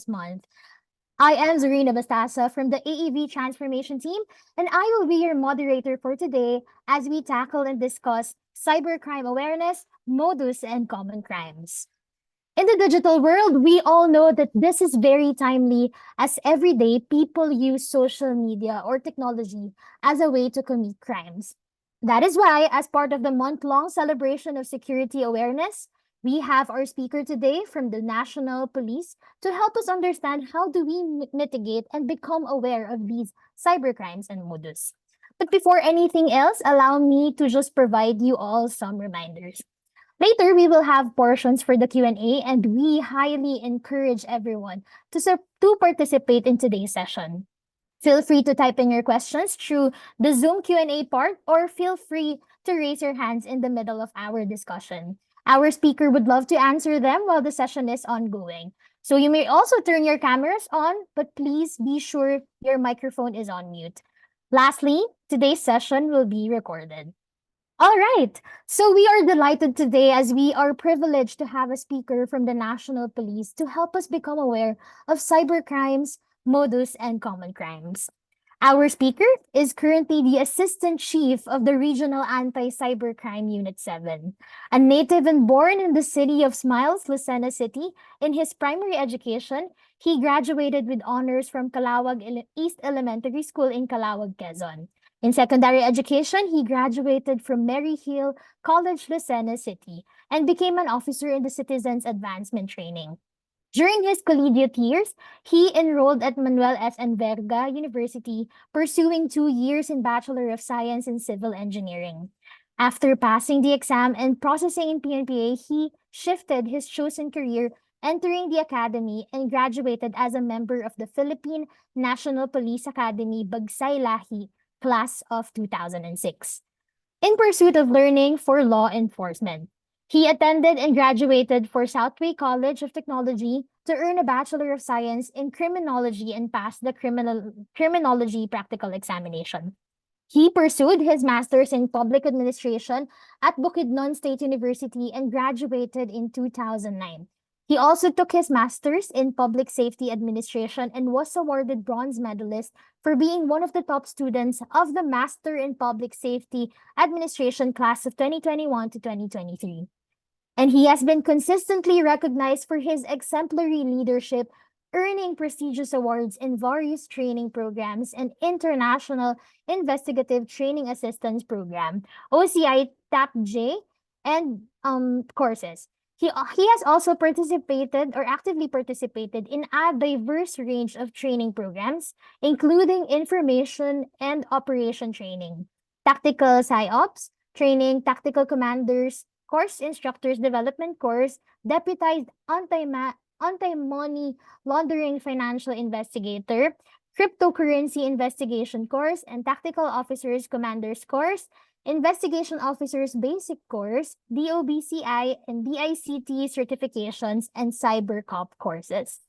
month. I am Zarina Bastasa from the AEV Transformation Team, and I will be your moderator for today as we tackle and discuss cybercrime awareness, modus, and common crimes. In the digital world, we all know that this is very timely as every day people use social media or technology as a way to commit crimes. That is why, as part of the month long celebration of security awareness, we have our speaker today from the National Police to help us understand how do we mitigate and become aware of these cybercrimes and modus. But before anything else, allow me to just provide you all some reminders. Later, we will have portions for the Q&A, and we highly encourage everyone to participate in today's session. Feel free to type in your questions through the Zoom Q&A part, or feel free to raise your hands in the middle of our discussion. Our speaker would love to answer them while the session is ongoing. So you may also turn your cameras on, but please be sure your microphone is on mute. Lastly, today's session will be recorded. All right. So we are delighted today as we are privileged to have a speaker from the National Police to help us become aware of cybercrimes, modus, and common crimes. Our speaker is currently the Assistant Chief of the Regional Anti-Cybercrime Unit 7, a native and born in the city of Smiles, Lucena City. In his primary education, he graduated with honors from East Elementary School in Calawag, Quezon. In secondary education, he graduated from Mary Hill College, Lucena City, and became an officer in the Citizens Advancement Training. During his collegiate years, he enrolled at Manuel F. Enverga University, pursuing 2 years in Bachelor of Science in Civil Engineering. After passing the exam and processing in PNPA, he shifted his chosen career, entering the academy and graduated as a member of the Philippine National Police Academy Bagsay Lahi, class of 2006. In pursuit of learning for law enforcement, he attended and graduated for Southway College of Technology to earn a Bachelor of Science in Criminology and passed the Criminology Practical Examination. He pursued his master's in public administration at Bukidnon State University and graduated in 2009. He also took his master's in public safety administration and was awarded bronze medalist for being one of the top students of the Master in Public Safety Administration class of 2021 to 2023. And he has been consistently recognized for his exemplary leadership, earning prestigious awards in various training programs and International Investigative Training Assistance Program, OCI TAPJ, and courses. He has also participated or actively participated in a diverse range of training programs, including information and operation training, tactical PsyOps training, tactical commanders, course instructors development course, deputized anti-money laundering financial investigator, cryptocurrency investigation course, and tactical officers commanders course, investigation officers basic course, DOBCI and DICT certifications, and cybercop courses.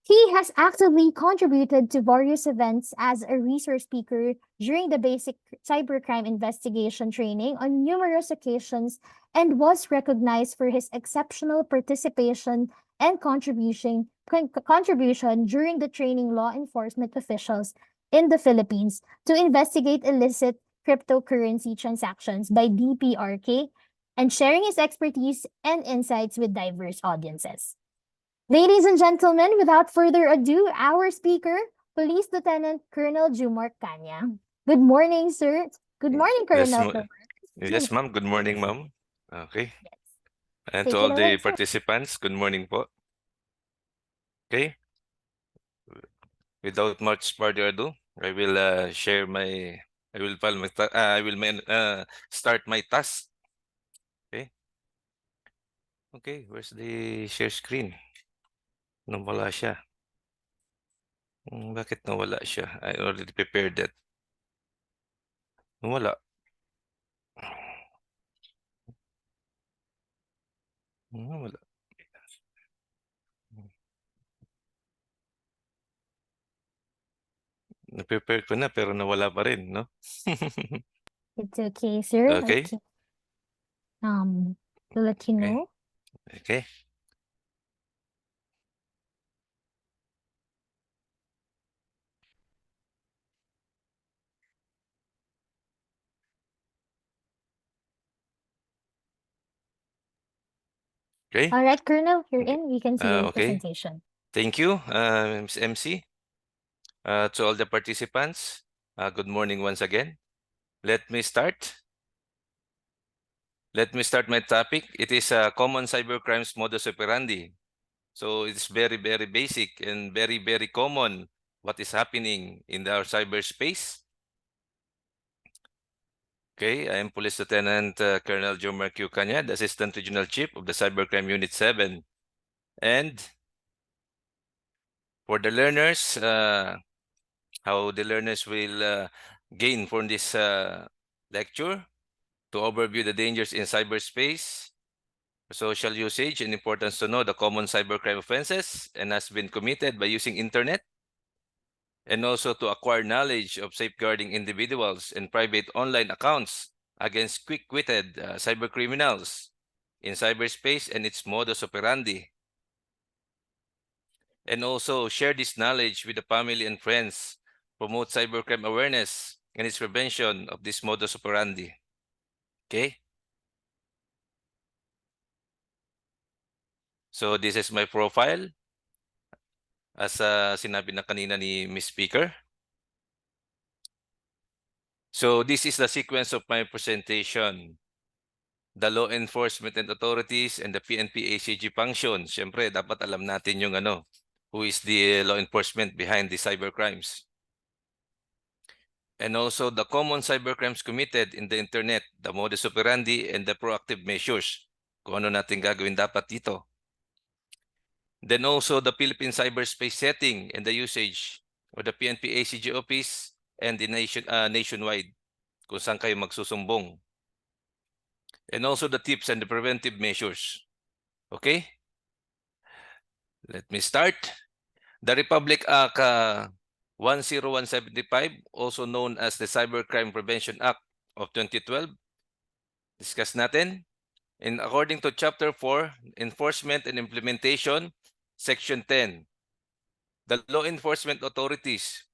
He has actively contributed to various events as a resource speaker during the basic cybercrime investigation training on numerous occasions and was recognized for his exceptional participation and contribution during the training law enforcement officials in the Philippines to investigate illicit cryptocurrency transactions by DPRK and sharing his expertise and insights with diverse audiences. Ladies and gentlemen, without further ado, our speaker, Police Lieutenant Colonel Jumar Kanya. Good morning, sir. Good morning, Yes, Colonel. yes, ma'am. Good morning, ma'am. Okay. Yes. And to Take it all away, the sir. participants, good morning po. Okay. Without much further ado, I will share my. I will file my. I will start my task. Okay. Okay. Where's the share screen? Nawala siya. Bakit nawala siya? I already prepared that. Nawala. Nawala. Na-prepare ko na pero nawala pa rin, no? It's okay, sir. Okay. Okay. To let you Okay. know. Okay. Okay? All right, Colonel, you're Okay. in. We can see your Okay. presentation. Thank you, Ms. MC. To all the participants, good morning once again. Let me start. Let me start my topic. It is common cybercrimes modus operandi. So it's very, very basic and very, very common what is happening in our cyberspace. Okay, I am Police Lieutenant Colonel Jomar Q. Kanya, the Assistant Regional Chief of the Cybercrime Unit 7. And for the learners, how the learners will gain from this lecture to overview the dangers in cyberspace, social usage, and importance to know the common cybercrime offenses and has been committed by using internet, and also to acquire knowledge of safeguarding individuals and private online accounts against quick-witted cybercriminals in cyberspace and its modus operandi. And also share this knowledge with the family and friends, promote cybercrime awareness and its prevention of this modus operandi. Okay? So this is my profile. As sinabi na kanina ni Ms. Speaker. So this is the sequence of my presentation. The law enforcement and authorities and the PNP ACG functions. Siyempre, dapat alam natin yung who is the law enforcement behind the cybercrimes. And also the common cybercrimes committed in the internet, the modus operandi, and the proactive measures. Kung ano natin gagawin dapat dito. Then also the Philippine cyberspace setting and the usage of the PNP ACG office and the nationwide kung saan kayo magsusumbong. And also the tips and the preventive measures. Okay? Let me start. The Republic Act 10175, also known as the Cybercrime Prevention Act of 2012, discuss natin. And according to Chapter 4, Enforcement and Implementation, Section 10, the law enforcement authorities,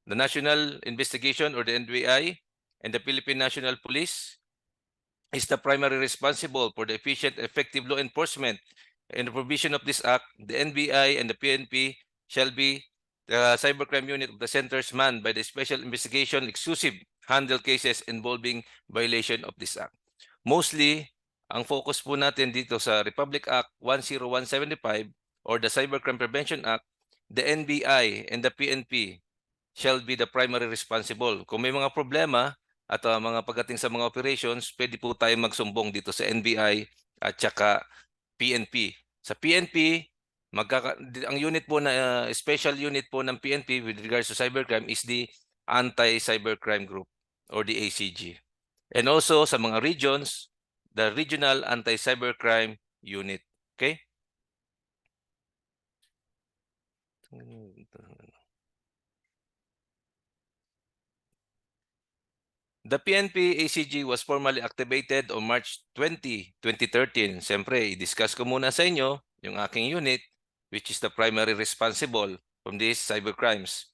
the National Investigation or the NBI, and the Philippine National Police is the primary responsible for the efficient, effective law enforcement and the provision of this act. The NBI and the PNP shall be the cybercrime unit of the centers manned by the Special Investigation Exclusive handle cases involving violation of this act. Mostly, ang focus po natin dito sa Republic Act 10175 or the Cybercrime Prevention Act, the NBI and the PNP shall be the primary responsible. Kung may mga problema at mga pagdating sa mga operations, pwede po tayo magsumbong dito sa NBI at saka PNP. Sa PNP, ang unit po na special unit po ng PNP with regards to cybercrime is the Anti-Cybercrime Group or the ACG. And also sa mga regions, the Regional Anti-Cybercrime Unit. Okay? The PNP ACG was formally activated on March 20, 2013. Siyempre, i-discuss ko muna sa inyo yung aking unit, which is the primary responsible from these cybercrimes.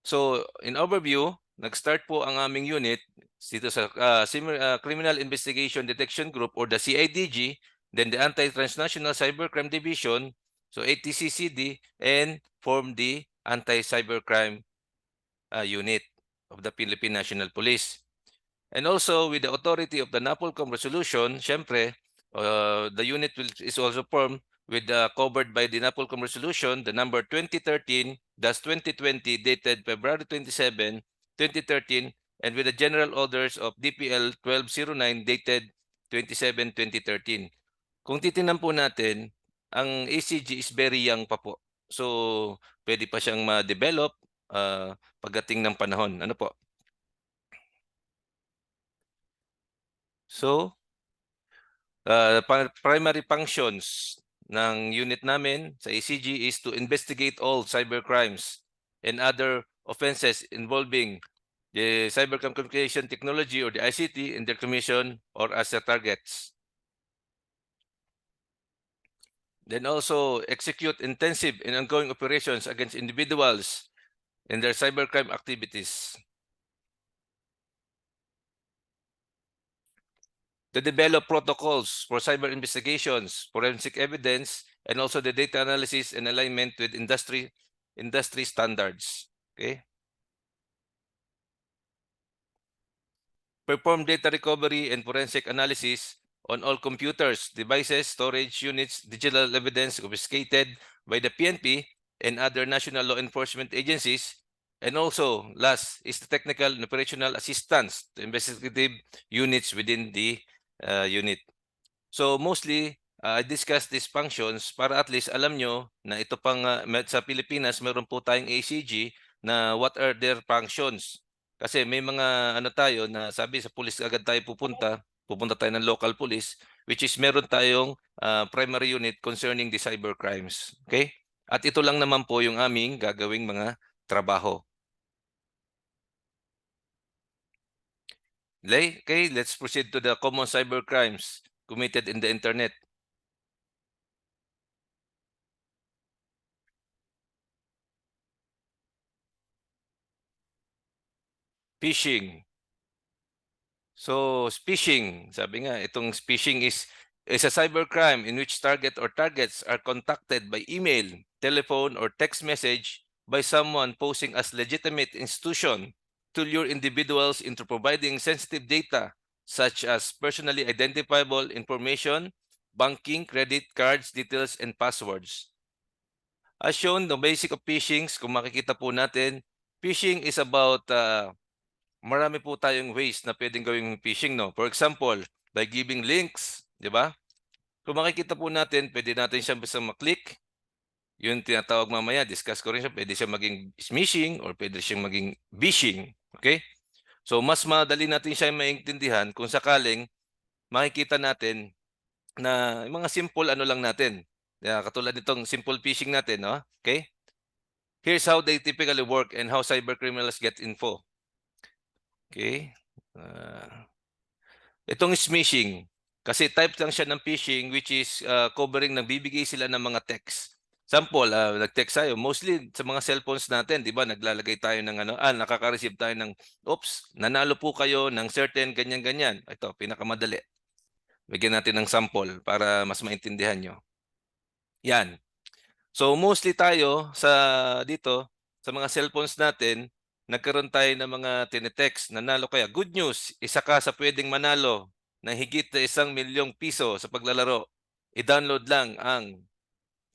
So, in overview, nag-start po ang aming unit dito sa Criminal Investigation Detection Group or the CIDG, then the Anti-Transnational Cybercrime Division, so ATCCD, and form the Anti-Cybercrime Unit of the Philippine National Police. And also with the authority of the NAPOLCOM resolution, syempre, the unit is also formed with covered by the NAPOLCOM resolution, the number 2013-2020 dated February 27, 2013, and with the general orders of DPL 1209 dated 27-2013. Kung titingnan po natin, ang ACG is very young pa po. So, pwede pa siyang ma-develop pagdating ng panahon. Ano po? So, primary functions ng unit namin sa ACG is to investigate all cybercrimes and other offenses involving the cybercrime communication technology or the ICT in their commission or as the targets. Then also execute intensive and ongoing operations against individuals in their cybercrime activities. to develop protocols for cyber investigations, forensic evidence, and also the data analysis and alignment with industry standards. Okay. Perform data recovery and forensic analysis on all computers, devices, storage units, digital evidence confiscated by the PNP and other national law enforcement agencies. And also, last is the technical and operational assistance to investigative units within the unit. So mostly, I discuss these functions para at least alam nyo na ito pang sa Pilipinas, meron po tayong ACG na what are their functions. Kasi may mga ano tayo na sabi sa police agad tayo pupunta tayo ng local police, which is meron tayong primary unit concerning the cyber crimes. Okay? At ito lang naman po yung aming gagawing mga trabaho. Okay, let's proceed to the common cyber crimes committed in the internet. Phishing. So, phishing, sabi nga, itong phishing is a cybercrime in which target or targets are contacted by email, telephone, or text message by someone posing as legitimate institution to lure individuals into providing sensitive data such as personally identifiable information, banking, credit cards, details, and passwords. As shown, the basic of phishing, kung makikita po natin, phishing is about marami po tayong ways na pwedeng gawing phishing, no? For example, by giving links, di ba? Kung makikita po natin, pwede natin siyang basta maklik. Yun tinatawag mamaya, discuss ko rin siya, pwede siya maging smishing or pwede siyang maging phishing. Okay? So, mas madali natin siya maintindihan kung sakaling makikita natin na yung mga simple ano lang natin. Katulad nitong simple phishing natin, no? Okay? Here's how they typically work and how cybercriminals get info. Okay? Itong smishing, kasi type lang siya ng phishing which is covering, nagbibigay sila ng mga text. Sample, nag-text tayo, mostly sa mga cellphones natin, di ba, naglalagay tayo ng ano, nakaka-receive tayo ng, oops, nanalo po kayo ng certain ganyan-ganyan. Ito, pinakamadali. Bigyan natin ng sample para mas maintindihan nyo. Yan. So mostly tayo dito, sa mga cellphones natin, nagkaroon tayo ng mga tinetext, nanalo kaya. Good news, isa ka sa pwedeng manalo ng higit na 1 milyong piso sa paglalaro. I-download lang ang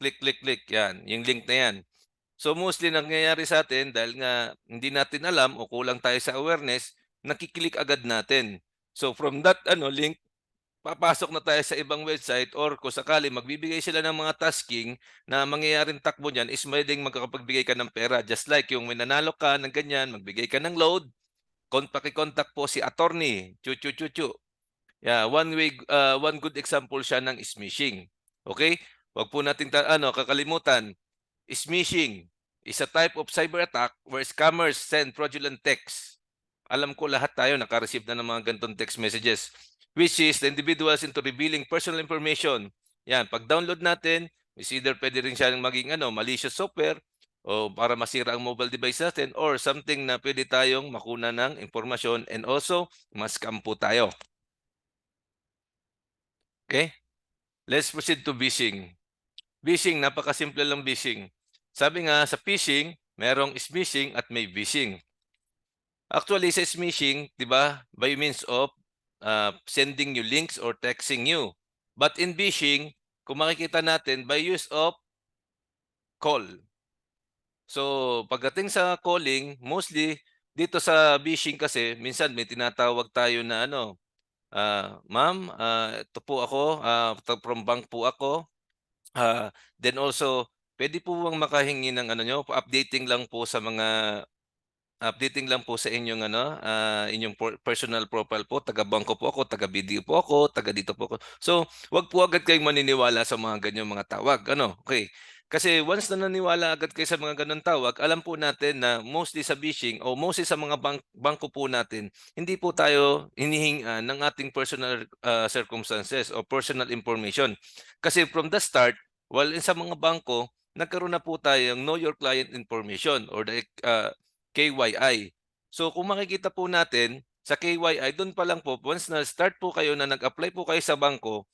click, yan, yung link na yan. So mostly nangyayari sa atin dahil nga hindi natin alam o kulang tayo sa awareness, nakiklik agad natin. So from that link, papasok na tayo sa ibang website or kung sakali magbibigay sila ng mga tasking na mangyayaring takbo niyan is pwedeng magkakapagbigay ka ng pera. Just like yung minanalo ka ng ganyan, magbigay ka ng load, pakicontact po si attorney, chu. Yeah, one good example siya ng smishing. Okay? Wag po nating kakalimutan. Smishing is a type of cyber attack where scammers send fraudulent texts. Alam ko lahat tayo naka-receive na ng mga ganitong text messages, which is the individuals into revealing personal information. Yan, pag download natin, is either pwede rin siya maging malicious software o para masira ang mobile device natin or something na pwede tayong makuna ng impormasyon and also ma-scam po tayo. Okay? Let's proceed to phishing. Phishing, napakasimple lang phishing. Sabi nga sa phishing, merong smishing at may phishing. Actually, sa smishing, di ba, by means of sending you links or texting you. But in phishing, kung makikita natin, by use of call. So, pagdating sa calling, mostly dito sa phishing kasi, minsan may tinatawag tayo na ma'am, ito po ako, from bank po ako. Then also, pwede po bang makahingi ng nyo, updating lang po sa inyong inyong personal profile po, taga bangko po ako, taga BDO po ako, taga dito po ako. So, wag po agad kayong maniniwala sa mga ganyang mga tawag. Okay. Kasi once na naniwala agad kayo sa mga ganun tawag, alam po natin na mostly sa phishing o mostly sa mga bangko po natin, hindi po tayo hinihingan ng ating personal circumstances o personal information. Kasi from the start, while sa mga bangko, nagkaroon na po tayong know your client information or the KYI. So kung makikita po natin, Sa KYI, do'n pa lang po, once na start po kayo na nag-apply po kayo sa bangko,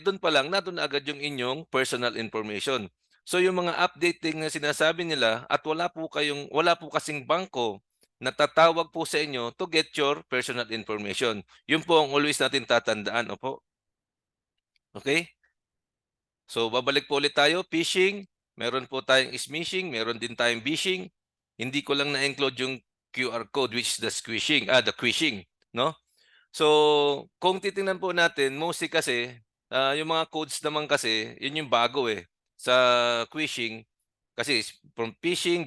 do'n pa lang nando'n na agad yung inyong personal information. So yung mga updating na sinasabi nila at wala po kasing bangko na tatawag po sa inyo to get your personal information. Yun po ang always natin tatandaan, opo, okey? So babalik po ulit tayo, phishing, meron po tayong smishing, meron din tayong phishing. Hindi ko lang na-include yung QR code which is the quishing, 'no? So, kung titingnan po natin mostly kasi, yung mga codes naman kasi yun yung bago, sa phishing. Kasi from phishing,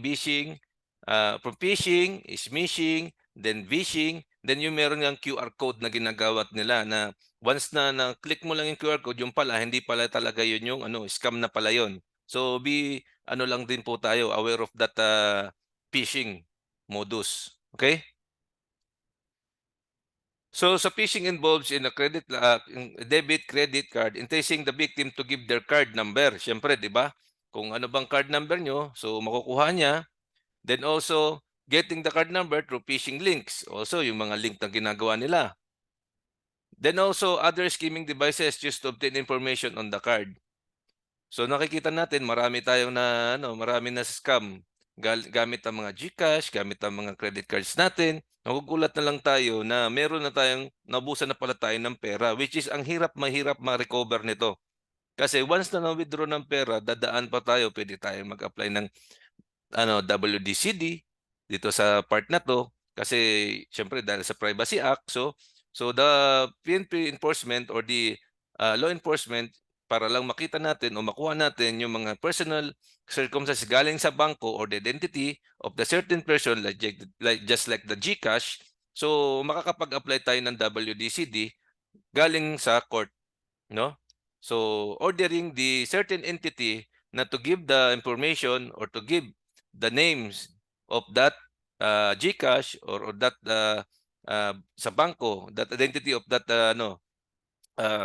smishing, then vishing, then yung meron ngang QR code na ginagawat nila na once na na-click mo lang yung QR code, yung pala hindi pala talaga yun yung ano, scam na pala yun. So, ano lang din po tayo, aware of that, phishing modus, okay? So sa phishing involves in in debit credit card enticing the victim to give their card number. Siyempre, 'di ba? Kung ano bang card number nyo, so makukuha niya. Then also getting the card number through phishing links. Also yung mga link na ginagawa nila. Then also other scheming devices used to obtain information on the card. So nakikita natin marami na scam gamit ang mga GCash, gamit ang mga credit cards natin. Nagugulat na lang tayo na meron na tayong naubusan na pala tayo ng pera which is ang mahirap ma-recover nito. Kasi once na na-withdraw ng pera, dadaan pa tayo, pwede tayong mag-apply ng WDCD dito sa part na 'to kasi siyempre dahil sa Privacy Act. So the PNP enforcement or the, law enforcement para lang makita natin o makuha natin yung mga personal circumstances galing sa bangko or the identity of the certain person just like the GCash. So makakapag-apply tayo ng WDCD galing sa court. 'No? So, ordering the certain entity na to give the information or to give the names of that GCash or that sa bangko, that identity of that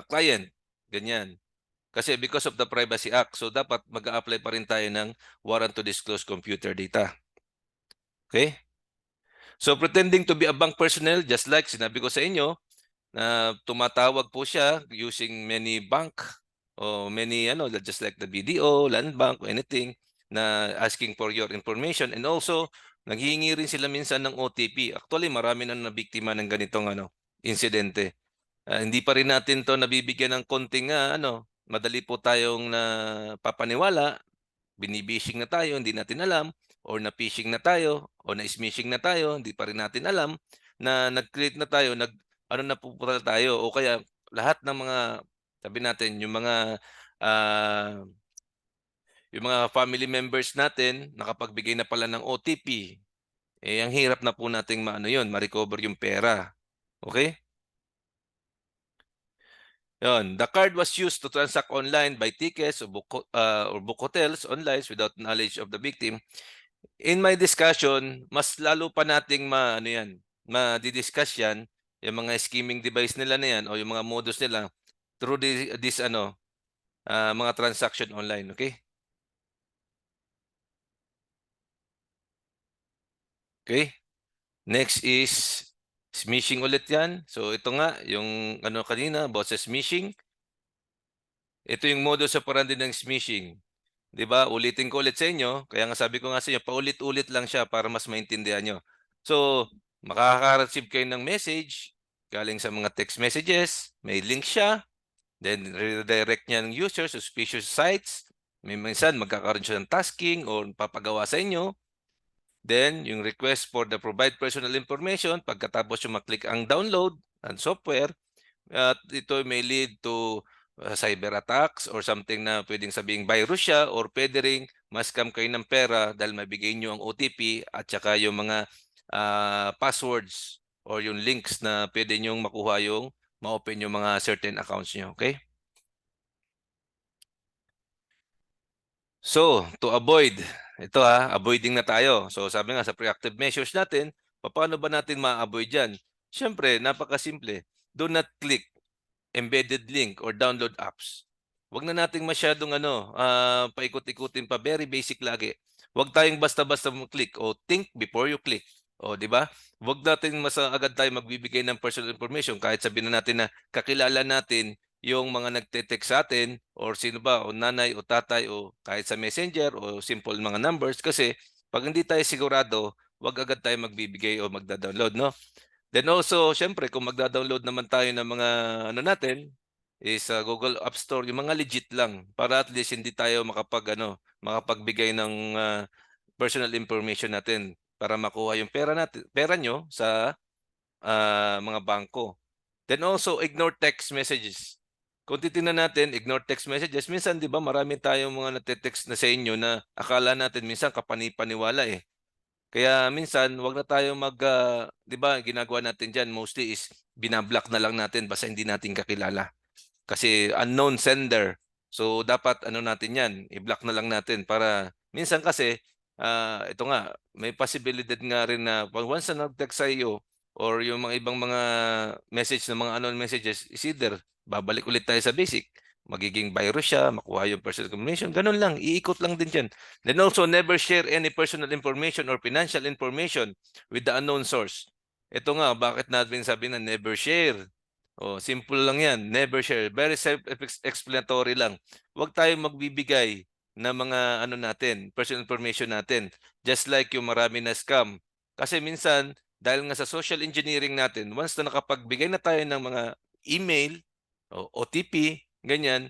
client, ganyan. Kasi because of the Privacy Act, so dapat mag-a-apply pa rin tayo ng warrant to disclose computer data. Okay? So pretending to be a bank personnel, just like sinabi ko sa inyo, na tumatawag po siya using many bank o many just like the BDO, Land Bank, or anything na asking for your information and also naghihingi rin sila minsan ng OTP. Actually, marami na nabiktima ng ganitong insidente. Hindi pa rin natin 'to nabibigyan ng konting madali po tayong napapaniwala, binibishing na tayo, hindi natin alam, or na-phishing na tayo, o na-smishing na tayo, hindi pa rin natin alam na nag-create na tayo, ano na po pala tayo, o kaya lahat ng mga, sabi natin, ah, yung mga family members natin, nakapagbigay na pala ng OTP, ang hirap na po nating ma-recover yung pera. Okay? Yun. The card was used to transact online, buy tickets, or book hotels online without knowledge of the victim. In my discussion, mas lalo pa nating madi-discuss yan, yung mga scheming device nila na yan o yung mga modus nila through mga transaction online, okay? Okay? Next is smishing ulit yan. So ito nga, yung kanina, about sa smishing. Ito yung modus operandi ng smishing. 'Di ba? Ulitin ko ulit sa inyo, kaya nga sabi ko nga sa inyo, paulit-ulit lang siya para mas maintindihan nyo. So, makaka-receive kayo ng message galing sa mga text messages, may link siya, then redirect niya ng user sa suspicious sites. May minsan magkakaroon siya ng tasking o papagawa sa inyo. Then, yung request for the provide personal information, pagkatapos yung maklik ang download ng software, at ito may lead to cyber attacks or something na pwedeng sabing virus siya or pwede ring ma-scam kayo ng pera dahil mabigay nyo ang OTP at saka yung mga passwords or yung links na pwede nyong makuha yung ma-open yung mga certain accounts nyo. Okay? So, to avoid, ito avoiding na tayo. So, sabi nga sa preactive measures natin, paano ba natin ma-avoid yan? Siyempre, napakasimple. Do not click embedded link or download apps. Huwag na nating masyadong paikot-ikutin pa. Very basic lagi. Huwag tayong basta-basta mag-click o think before you click. O, di ba? Huwag natin agad tayo magbibigay ng personal information kahit sabihin na natin na kakilala natin yung mga nagte-text sa atin or sino ba o nanay o tatay o kahit sa messenger o simple mga numbers kasi 'pag hindi tayo sigurado, 'wag agad tayo magbibigay o magda-download, 'no? Then also, siyempre kung magda-download naman tayo ng mga ano natin, is sa Google App Store, yung mga legit lang para at least hindi tayo makapagbigay ng, personal information natin para makuha yung pera niyo sa, mga bangko. Then also, ignore text messages. Kung titingnan natin, ignore text messages. Minsan 'di ba marami tayong mga nagte-text na sa inyo na akala natin minsan kapani-paniwala, eh. Kaya minsan 'wag na tayong 'di ba ginagawa natin diyan mostly is bina-block na lang natin basta hindi natin kakilala. Kasi unknown sender. So, dapat ano natin 'yan, i-block na lang natin para minsan kasi, ito nga, may posibilidad nga rin na once na nag-text sa iyo or yung mga ibang mga message na mga unknown messages is either babalik ulit tayo sa basic, magiging virus siya, makuha yung personal information, gano'n lang, iikot lang din diyan. Then also, never share any personal information or financial information with the unknown source. Ito nga, bakit natin sabi na never share? Oh, simple lang 'yan, never share. Very self explanatory lang. Huwag tayong magbibigay ng mga ano natin, personal information natin. Just like yung marami na scam. Kasi minsan, dahil nga sa social engineering natin, once na nakapagbigay na tayo ng mga email o OTP, ganyan,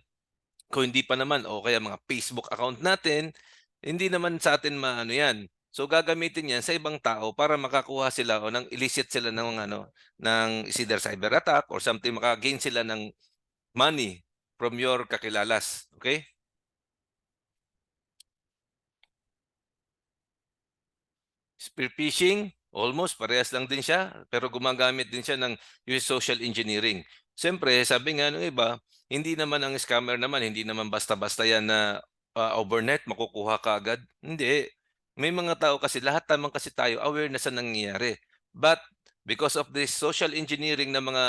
kung hindi pa naman o kaya mga Facebook account natin, hindi naman sa atin maano 'yan. So gagamitin 'yan sa ibang tao para makakuha sila o ng illicit sila ng ano, ng is either cyber attack or something maka-gain sila ng money from your kakilalas, okay? Spear phishing, almost parehas lang din siya, pero gumagamit din siya ng yung social engineering. Siyempre, sabi nga nung iba, hindi naman ang scammer naman, hindi naman basta-basta yan na overnight makukuha ka agad. Hindi. May mga tao kasi, lahat naman kasi tayo aware na sa nangyayari. But because of this social engineering na mga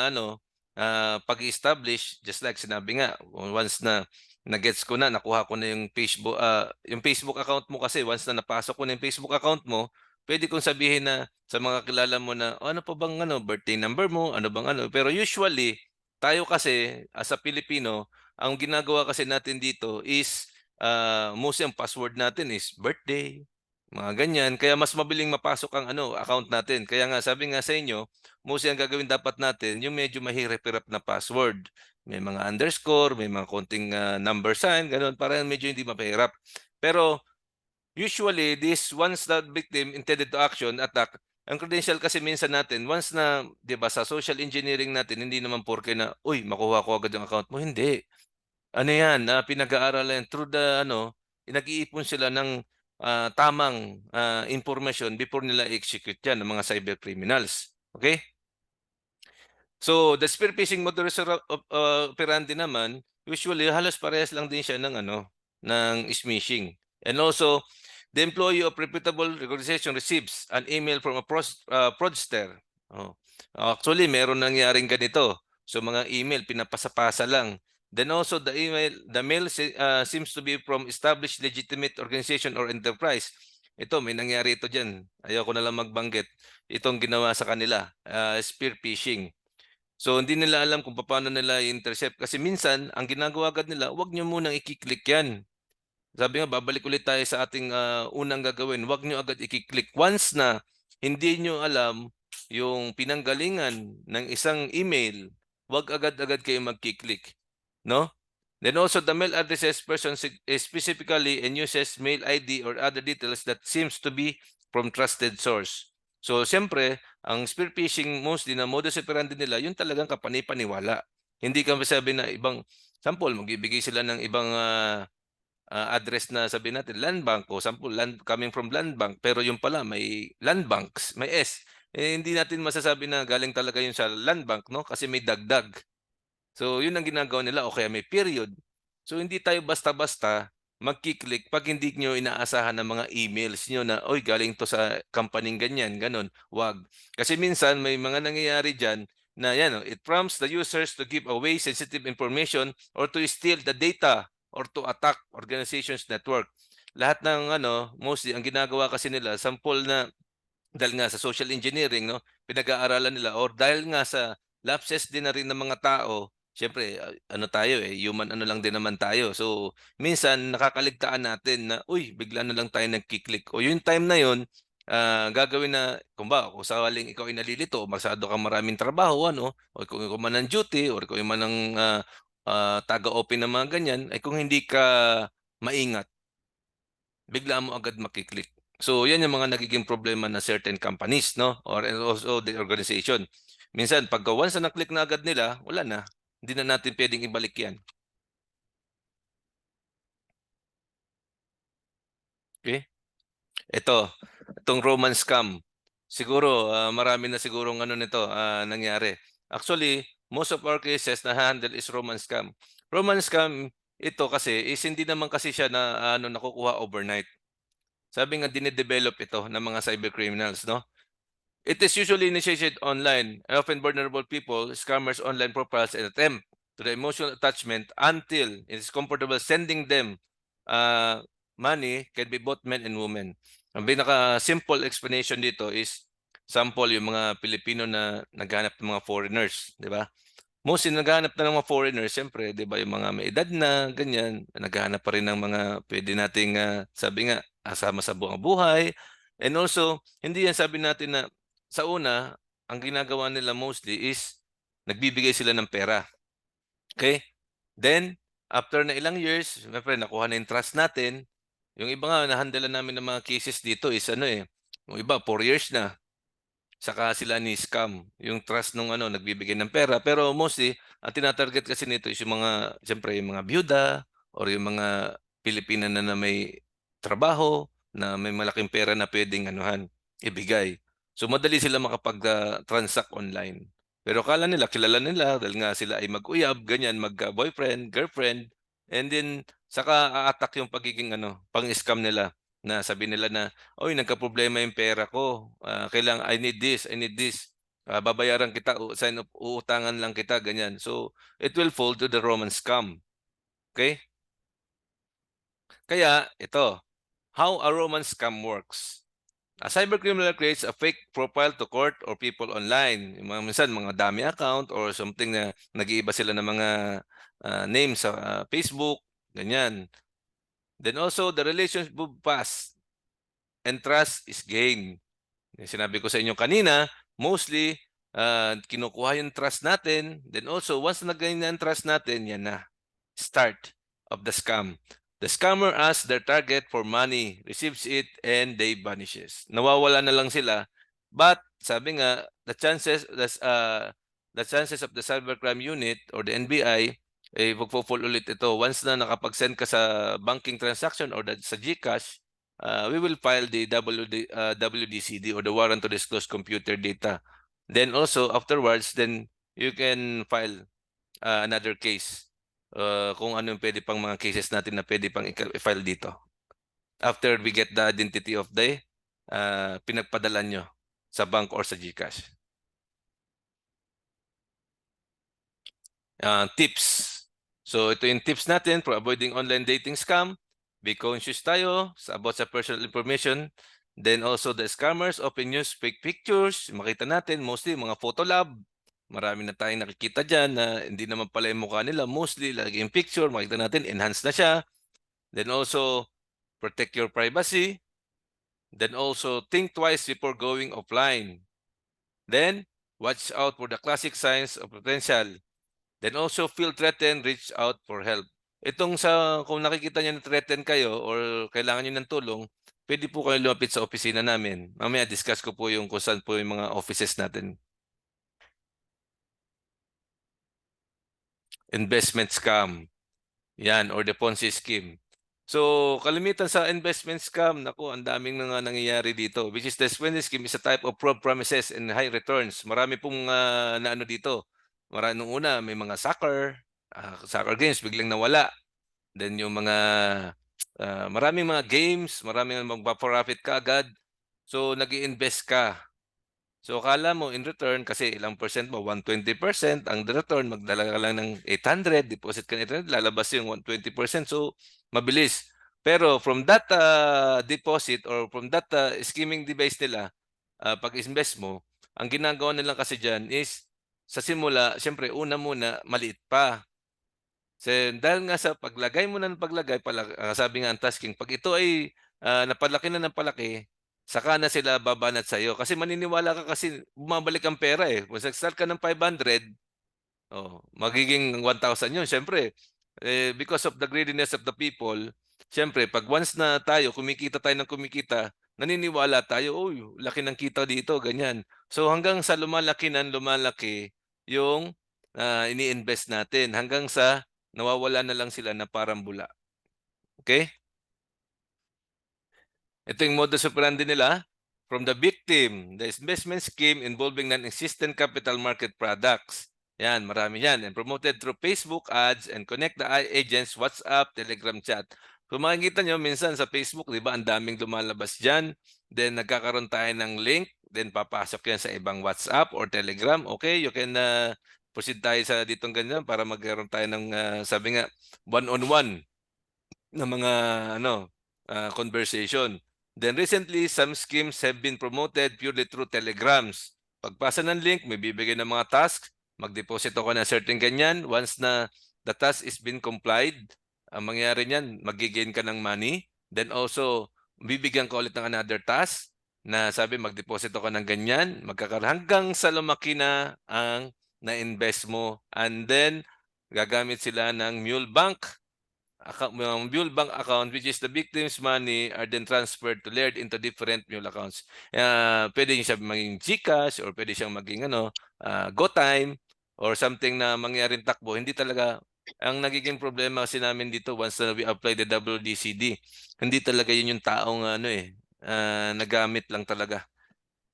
pag-establish, just like sinabi nga, once na na-gets ko na, nakuha ko na yung Facebook account mo kasi once na napasok ko na yung Facebook account mo, puwede kong sabihin na sa mga kilala mo na, "Oh, ano pa bang birthday number mo, ano bang ano." Pero usually, tayo kasi as a Filipino, ang ginagawa kasi natin dito is, mostly ang password natin is birthday, mga ganyan. Kaya mas mabiling mapasok ang account natin. Kaya nga sabi nga sa inyo, mostly ang gagawin dapat natin yung medyo mahirap-hirap na password. May mga underscore, may mga konting, number sign, gano'n, para medyo hindi mapahirap. Pero usually, this once the victim intended to action, attack, ang credential kasi minsan natin, once na, 'di ba, sa social engineering natin, hindi naman porke na, "Uy, makuha ko agad yung account mo." Hindi. Ano 'yan, pinag-aaralan through the nag-iipon sila ng, tamang, impormasyon before nila i-execute 'yan ng mga cyber criminals. Okay. So, the spear phishing modus operandi naman, usually halos parehas lang din siya ng ng smishing. And also, the employee of reputable organization receives an email from a fraudster. Oh. Actually, meron nangyaring ganito. So, mga email, pinapasa-pasa lang. Then also, the mail seems to be from established legitimate organization or enterprise. Ito, may nangyari ito dyan. Ayoko na lang magbanggit. Itong ginawa sa kanila, spear phishing. So, hindi nila alam kung paano nila i-intercept kasi minsan ang ginagawa agad nila, "Wag niyo munang i-ki-click 'yan." Sabi nga babalik ulit tayo sa ating, unang gagawin, 'wag niyo agad i-ki-click. Once na hindi niyo alam yung pinanggalingan ng isang email, 'wag agad-agad kayong magki-click, 'no? Then also the mail addresses person specifically and uses mail ID or other details that seems to be from trusted source. So siyempre, ang spear phishing mostly na modus operandi nila, yun talagang kapani-paniwala. Hindi ka masabi na ibang sample, magbibigay sila ng ibang address na sabihin natin land bank o sample coming from land bank pero yung pala may land banks, may S. Eh, hindi natin masasabi na galing talaga yun sa land bank 'no, kasi may dagdag. So, yun ang ginagawa nila o kaya may period. So, hindi tayo basta-basta magki-click 'pag hindi niyo inaasahan ng mga emails niyo na, "Uy, galing 'to sa company ganyan," gano'n. 'Wag. Kasi minsan may mga nangyayari diyan na 'yan, oh, it prompts the users to give away sensitive information or to steal the data or to attack organization's network. Lahat ng mostly ang ginagawa kasi nila sample na dahil nga sa social engineering 'no, pinag-aaralan nila or dahil nga sa lapses din na rin ng mga tao, siyempre, ano tayo, eh, human ano lang din naman tayo. So, minsan nakakaligtaan natin na, uy, bigla na lang tayo nagki-click o yung time na yun, gagawin na kung sakaling ikaw ay nalilito o masyado kang maraming trabaho ano, o kung ikaw man ng duty or kung man ang, taga-open ng mga ganyan, ay kung hindi ka maingat, bigla mo agad maki-click. So, 'yan yung mga nagiging problema ng certain companies 'no, or and also the organization. Minsan pagka once na na-click na agad nila, wala na, hindi na natin puwedeng ibalik 'yan, okey? Itong romance scam, siguro, marami na sigurong ano nito, nangyari. Actually, most of our cases na-ha-handle is romance scam. Romance scam, ito kasi is hindi naman kasi siya na ano, nakukuha overnight. Sabi nga dine-develop ito ng mga cybercriminals 'no. It is usually initiated online, and often vulnerable people, scammers, online profiles, and attempt to the emotional attachment until it is comfortable sending them money can be both men and women. Ang pinaka-simple explanation dito is sample yung mga Pilipino na naghahanap ng mga foreigners, di ba? Mostly naghahanap na ng mga foreigners, siyempre, 'di ba, yung mga may edad na ganyan, naghahanap pa rin ng mga puwede nating, sabi nga, asama sa buong buhay. And also, hindi yan sabi natin na sa una, ang ginagawa nila mostly is nagbibigay sila ng pera, okay. Then, after na ilang years, siyempre nakuha na yung trust natin. Yung iba nga na-handle-an namin ng mga cases dito is ano, eh, yung iba 4 years na. Saka sila ni-scam, yung trust nung ano nagbibigay ng pera. Pero mostly ang tina-target kasi nito is yung mga siyempre yung mga byuda or yung mga Pilipina na may trabaho, na may malaking pera na puwedeng anuhan, ibigay. So madali sila makapag, transact online. Pero akala nila kilala nila dahil nga sila ay mag-uyab ganyan, boyfriend, girlfriend, and then saka a-attack yung pagiging ano, pang-scam nila na sabi nila na, "Uy, nagkaproblema yung pera ko, kailangan I need this, babayaran kita, uutangan lang kita," ganyan. So, it will fall to the romance scam, okay. Kaya ito, how a romance scam works. A cybercriminal creates a fake profile to court or people online. Yung mga minsan mga dummy account or something na nag-iiba sila ng mga, name sa, Facebook, ganyan. Then also the relationship move fast and trust is gained. Yung sinabi ko sa inyo kanina, mostly, kinukuha yung trust natin, then also once na na ang trust natin, yan na, start of the scam. The scammer asks their target for money, receives it, and they vanishes. Nawawala na lang sila, but sabi nga, the chances of the cybercrime unit or the NBI, eh, magfo-fall ulit ito. Once na nakapag-send ka sa banking transaction or sa GCash, we will file the WDCD or the warrant to disclose computer data. Then also afterwards, then you can file another case. Kung ano yung pwede pang mga cases natin na pwede pang i-file dito. After we get the identity of the pinagpadala nyo sa bank or sa GCash. Tips. So ito yung tips natin for avoiding online dating scam. Be conscious tayo about sa personal information. Then also the scammers often use fake pictures. Makita natin mostly mga photo lab. Marami na tayong nakikita dyan na hindi naman pala yung mukha nila. Mostly lagi yung picture. Makita natin enhanced na siya. Then also protect your privacy. Then also think twice before going offline. Then watch out for the classic signs of potential. Then also feel threatened, reach out for help. Kung nakikita niyo na threatened kayo or kailangan niyo ng tulong, pwede po kayong lumapit sa opisina namin. Mamaya discuss ko po yung kung saan po yung mga offices natin. Investment scam, yan, or the Ponzi scheme. So, kalimitan sa investment scam, naku, ang daming nangyayari dito. Which is the Ponzi scheme is a type of fraud promises and high returns. Marami pong na ano dito. Nung una, may mga soccer games biglang nawala. Then yung mga maraming mga games, maraming magpa-profit ka agad. So, nag-i-invest ka. So, akala mo in return, kasi ilang percent mo, 120%, ang return, magdala ka lang ng 800, deposit ka ng 800, lalabas yung 120%. So, mabilis. Pero from that deposit or from that scheming device nila, pag-invest mo, ang ginagawa nila kasi diyan is sa simula siyempre una muna maliit pa. Dahil nga sa paglagay mo na ng paglagay sabi nga ang tasking 'pag ito ay, napalaki na ng palaki, saka na sila babanat sa'yo. Kasi maniniwala ka kasi bumabalik ang pera, eh. Kung nag-start ka ng 500. Oo, magiging 1,000 yun siyempre, because of the greediness of the people, siyempre 'pag once na tayo kumikita tayo ng kumikita, naniniwala tayo, "Uy, laki ng kita dito," ganyan. So hanggang sa lumalaki ng lumalaki yung, ini-invest natin hanggang sa nawawala na lang sila na parang bula, okey? Ito yung modus operandi nila. From the victim, the investment scheme involving non-existent capital market products. Yan, marami yan. And promoted through Facebook ads and connect the agents, WhatsApp, Telegram chat. Kung makikita nyo, minsan sa Facebook, di ba, ang daming lumalabas dyan. Then, nagkakaroon tayo ng link. Then, papasok yan sa ibang WhatsApp or Telegram. Okay, you can proceed tayo sa ditong ganyan para magkaroon tayo ng, sabi nga, one-on-one na mga ano, conversation. Then recently, some schemes have been promoted purely through telegrams. Pagpasa ng link, may bibigay ng mga tasks, mag-deposito ka ng certain ganyan. Once na the task is been complied, ang mangyayari niyan, magigain ka ng money. Then also, bibigyan ka ulit ng another task na sabi mag-deposito ka ng ganyan, hanggang sa lumaki na ang na-invest mo. And then, gagamit sila ng mule bank mule bank account, which is the victim's money are then transferred to layered into different mule accounts. Pwede siya maging GCash or pwede siyang maging ano, GoTime or something na mangyaring takbo. Hindi talaga ang nagiging problema kasi namin dito once na we apply the WDCD, hindi talaga yun yung taong ano nagamit lang talaga.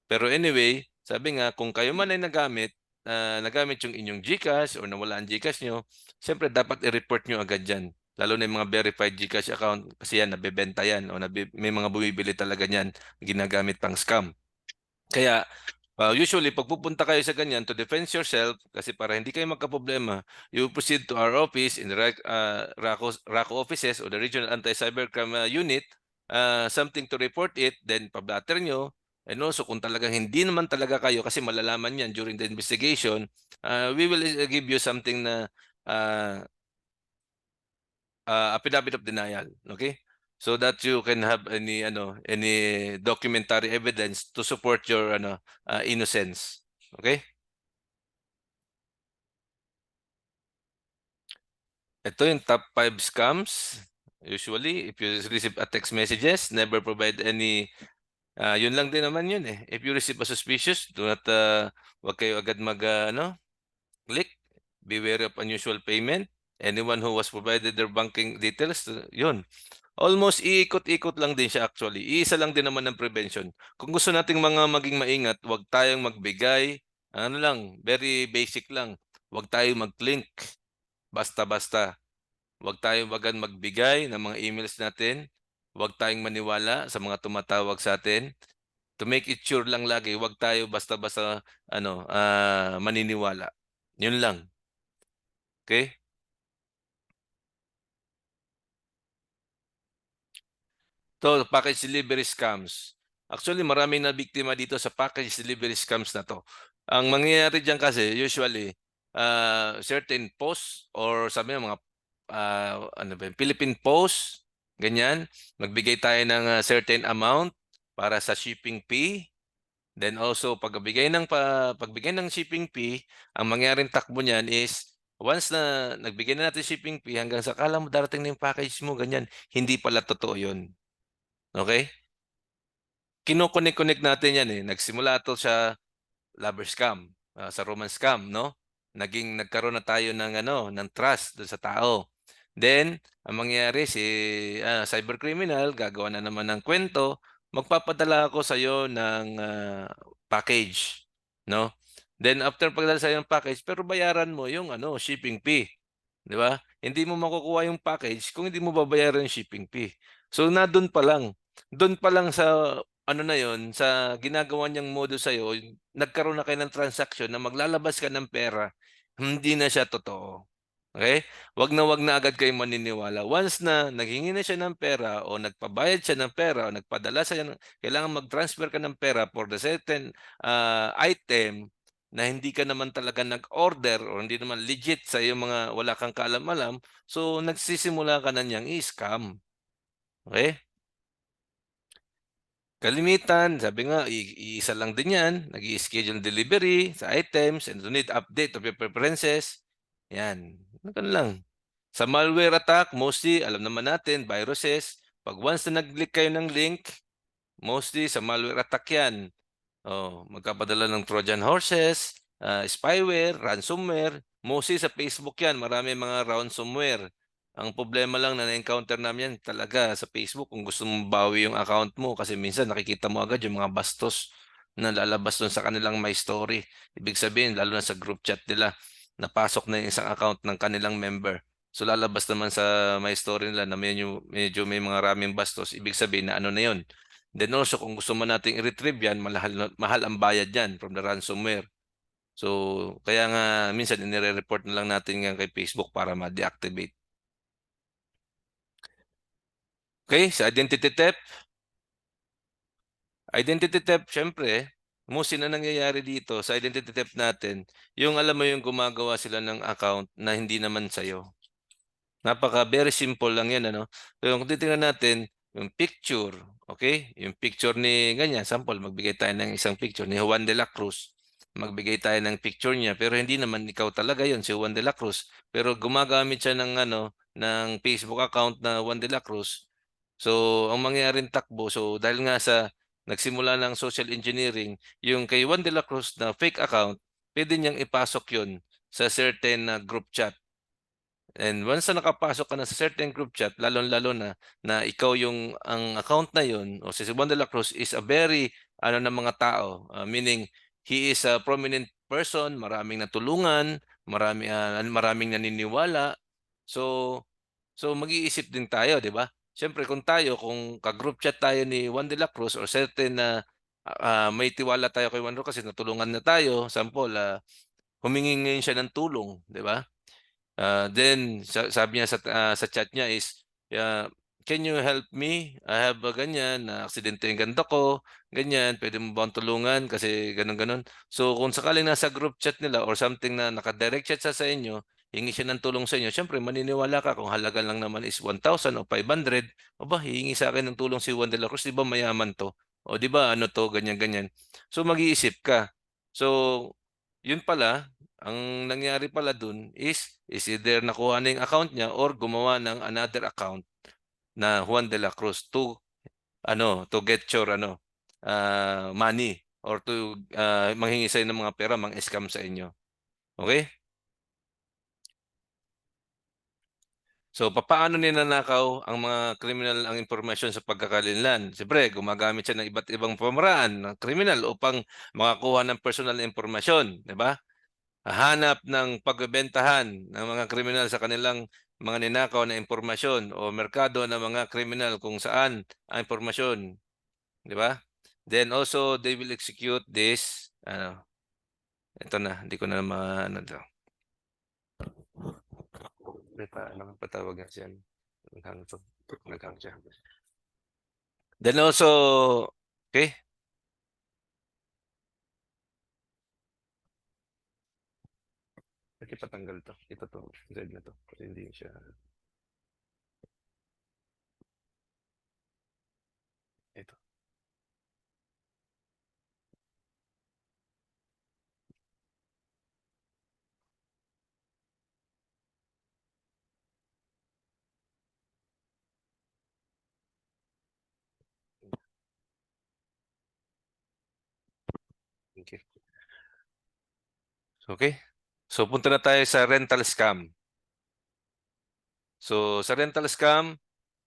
Pero anyway, sabi nga kung kayo man ay nagamit yung inyong GCash or nawala ang GCash nyo, siyempre dapat i-report nyo agad yan. Lalo na yung mga verified GCash account kasi yan, nabebenta yan o may mga bumibili talaga niyan, ginagamit pang scam. Kaya usually pag pupunta kayo sa ganyan to defend yourself kasi para hindi kayo magkaproblema, you proceed to our office in the RACO offices or the Regional Anti-Cybercrime Unit, something to report it, then pa-blatter nyo. And also kung talagang hindi naman talaga kayo kasi malalaman yan during the investigation, we will give you something na affidavit of denial, okay? So that you can have any documentary evidence to support your innocence. Okay? Ito yung top 5 scams. Usually, if you receive a text messages, never provide any yun lang din naman yun eh. If you receive a suspicious, do not wag kayo agad click. Be wary of unusual payment. Anyone who was provided their banking details, yun. Almost iikot-ikot lang din siya actually. Iisa lang din naman ang prevention. Kung gusto nating maging maingat, huwag tayong magbigay, ano lang, very basic lang. Huwag tayong mag-link basta-basta. Huwag tayong magbigay ng mga emails natin. Huwag tayong maniwala sa mga tumatawag sa atin. To make it sure lang lagi, huwag tayo basta-basta maniniwala. Yun lang. Okay? To package delivery scams. Actually, maraming na biktima dito sa package delivery scams na 'to. Ang mangyayari diyan kasi usually, certain posts or sabi ng mga, ano ba yun, Philippine Post, ganyan. Magbigay tayo ng, certain amount para sa shipping fee. Then also pagbigay ng shipping fee, ang mangyayaring takbo niyan is once na nagbigay na natin shipping fee hanggang sa akala mo darating na yung package mo, ganyan. Hindi pala totoo yun. Okay? Kino-connect natin yan, eh. Nagsimula 'to sa lover scam, sa romance scam, 'no? Nagkaroon na tayo ng ng trust dun sa tao. Then, ang mangyayari cybercriminal gagawa na naman ng kwento, magpapadala ako sa'yo ng, package, 'no? Then after pagdala sa'yo ng package, pero bayaran mo yung shipping fee, 'di ba? Hindi mo makukuha yung package kung hindi mo babayaran yung shipping fee. So, dun pa lang sa na yon sa ginagawa niyang modus sa'yo, nagkaroon na kayo ng transaction na maglalabas ka ng pera, hindi na siya totoo. Okay? Wag na agad kayong maniniwala. Once na naghingi na siya ng pera o nagpabayad siya ng pera o nagpadala siya ng kailangan mag-transfer ka ng pera for the certain, item na hindi ka naman talaga nag-order o hindi naman legit sa iyong mga wala kang kaalam-alam, so nagsisimula ka na niyang i-scam, okey? Kalimitan, sabi nga iisa lang din 'yan, nag-i-schedule delivery sa items and to need update of your preferences, 'yan, gano'n lang. Sa malware attack, mostly alam naman natin viruses, 'pag once na nag-click kayo ng link, mostly sa malware attack 'yan. Oh, magpapadala ng Trojan horses, spyware, ransomware, mostly sa Facebook 'yan, marami mga ransomware. Ang problema lang na na-encounter namin 'yan talaga sa Facebook kung gusto mong bawi yung account mo kasi minsan nakikita mo agad yung mga bastos na lalabas dun sa kanilang My Story. Ibig sabihin lalo na sa group chat nila, napasok na yung isang account ng kanilang member. So lalabas naman sa My Story nila na medyo may mga raming bastos, ibig sabihin na ano na yun, then also kung gusto mo nating i-retrieve yan, mahal ang bayad yan from the ransomware. So, kaya nga minsan inire-report na lang natin yan kay Facebook para ma-deactivate. Okay, sa identity theft siyempre, mostly na nangyayari dito sa identity theft natin, yung alam mo yung gumagawa sila ng account na hindi naman sa'yo. Very simple lang 'yan ano. Pero kung titingnan natin yung picture, okay? Yung picture ni ganyan, sample magbigay tayo ng isang picture ni Juan de la Cruz. Magbigay tayo ng picture niya pero hindi naman ikaw talaga 'yon, si Juan de la Cruz. Pero gumagamit siya ng ano, ng Facebook account na Juan de la Cruz. So, ang mangyayaring takbo, so dahil nga sa nagsimula ng social engineering, yung kay Juan de la Cruz na fake account, puwede niyang ipasok 'yon sa certain na group chat. And once na nakapasok ka na sa certain group chat, lalong-lalo na, na ikaw yung ang account na yun o si Juan de la Cruz is a very ano ng mga tao, meaning he is a prominent person, maraming natulungan, maraming naniniwala. So mag-iisip din tayo, 'di ba? Siyempre kung ka-group chat tayo ni Juan de la Cruz or certain na may tiwala tayo kay Juan de la Cruz kasi natulungan na tayo, sample, humingi ngayon siya ng tulong, 'di ba? Then sabi niya sa chat niya is, "Can you help me? I have a ganyan, naaksidente yung ganito ko, ganyan, puwede mo ba akong tulungan kasi gano'n, gano'n." So, kung sakaling nasa group chat nila or something na naka-direct chat siya sa inyo, hingi siya ng tulong sa inyo, siyempre maniniwala ka kung halaga lang naman is 1,000 o 500, "Aba, hihingi sa'kin ng tulong si Juan de la Cruz, 'di ba mayaman 'to? O 'di ba ano 'to, ganyan, ganyan." So, mag-iisip ka. So, yun pala ang nangyari pala dun is either nakuha na yung account niya or gumawa ng another account na Juan de la Cruz to ano, to get your ano, money or to, manghingi sa'yo ng mga pera, mang-scam sa inyo, okey? So, papaano ninanakaw ang mga kriminal ang impormasyon sa pagkakakilanlan? Siyempre gumagamit siya ng iba't ibang pamaraan ng kriminal upang makakuha ng personal na impormasyon, 'di ba? Hahanap ng pagbebentahan ng mga kriminal sa kanilang mga ninakaw na impormasyon o merkado ng mga kriminal kung saan ang impormasyon, 'di ba? Then also they will execute this ano, ito na, hindi ko na maano 'to. Ano nga ba tawag nga diyan? Naghang 'to, naghang siya. Then also okey, bakit patanggal 'to? Ito 'to, red na 'to kasi hindi siya ito, okey. Okey. So punta na tayo sa rental scam. So sa rental scam,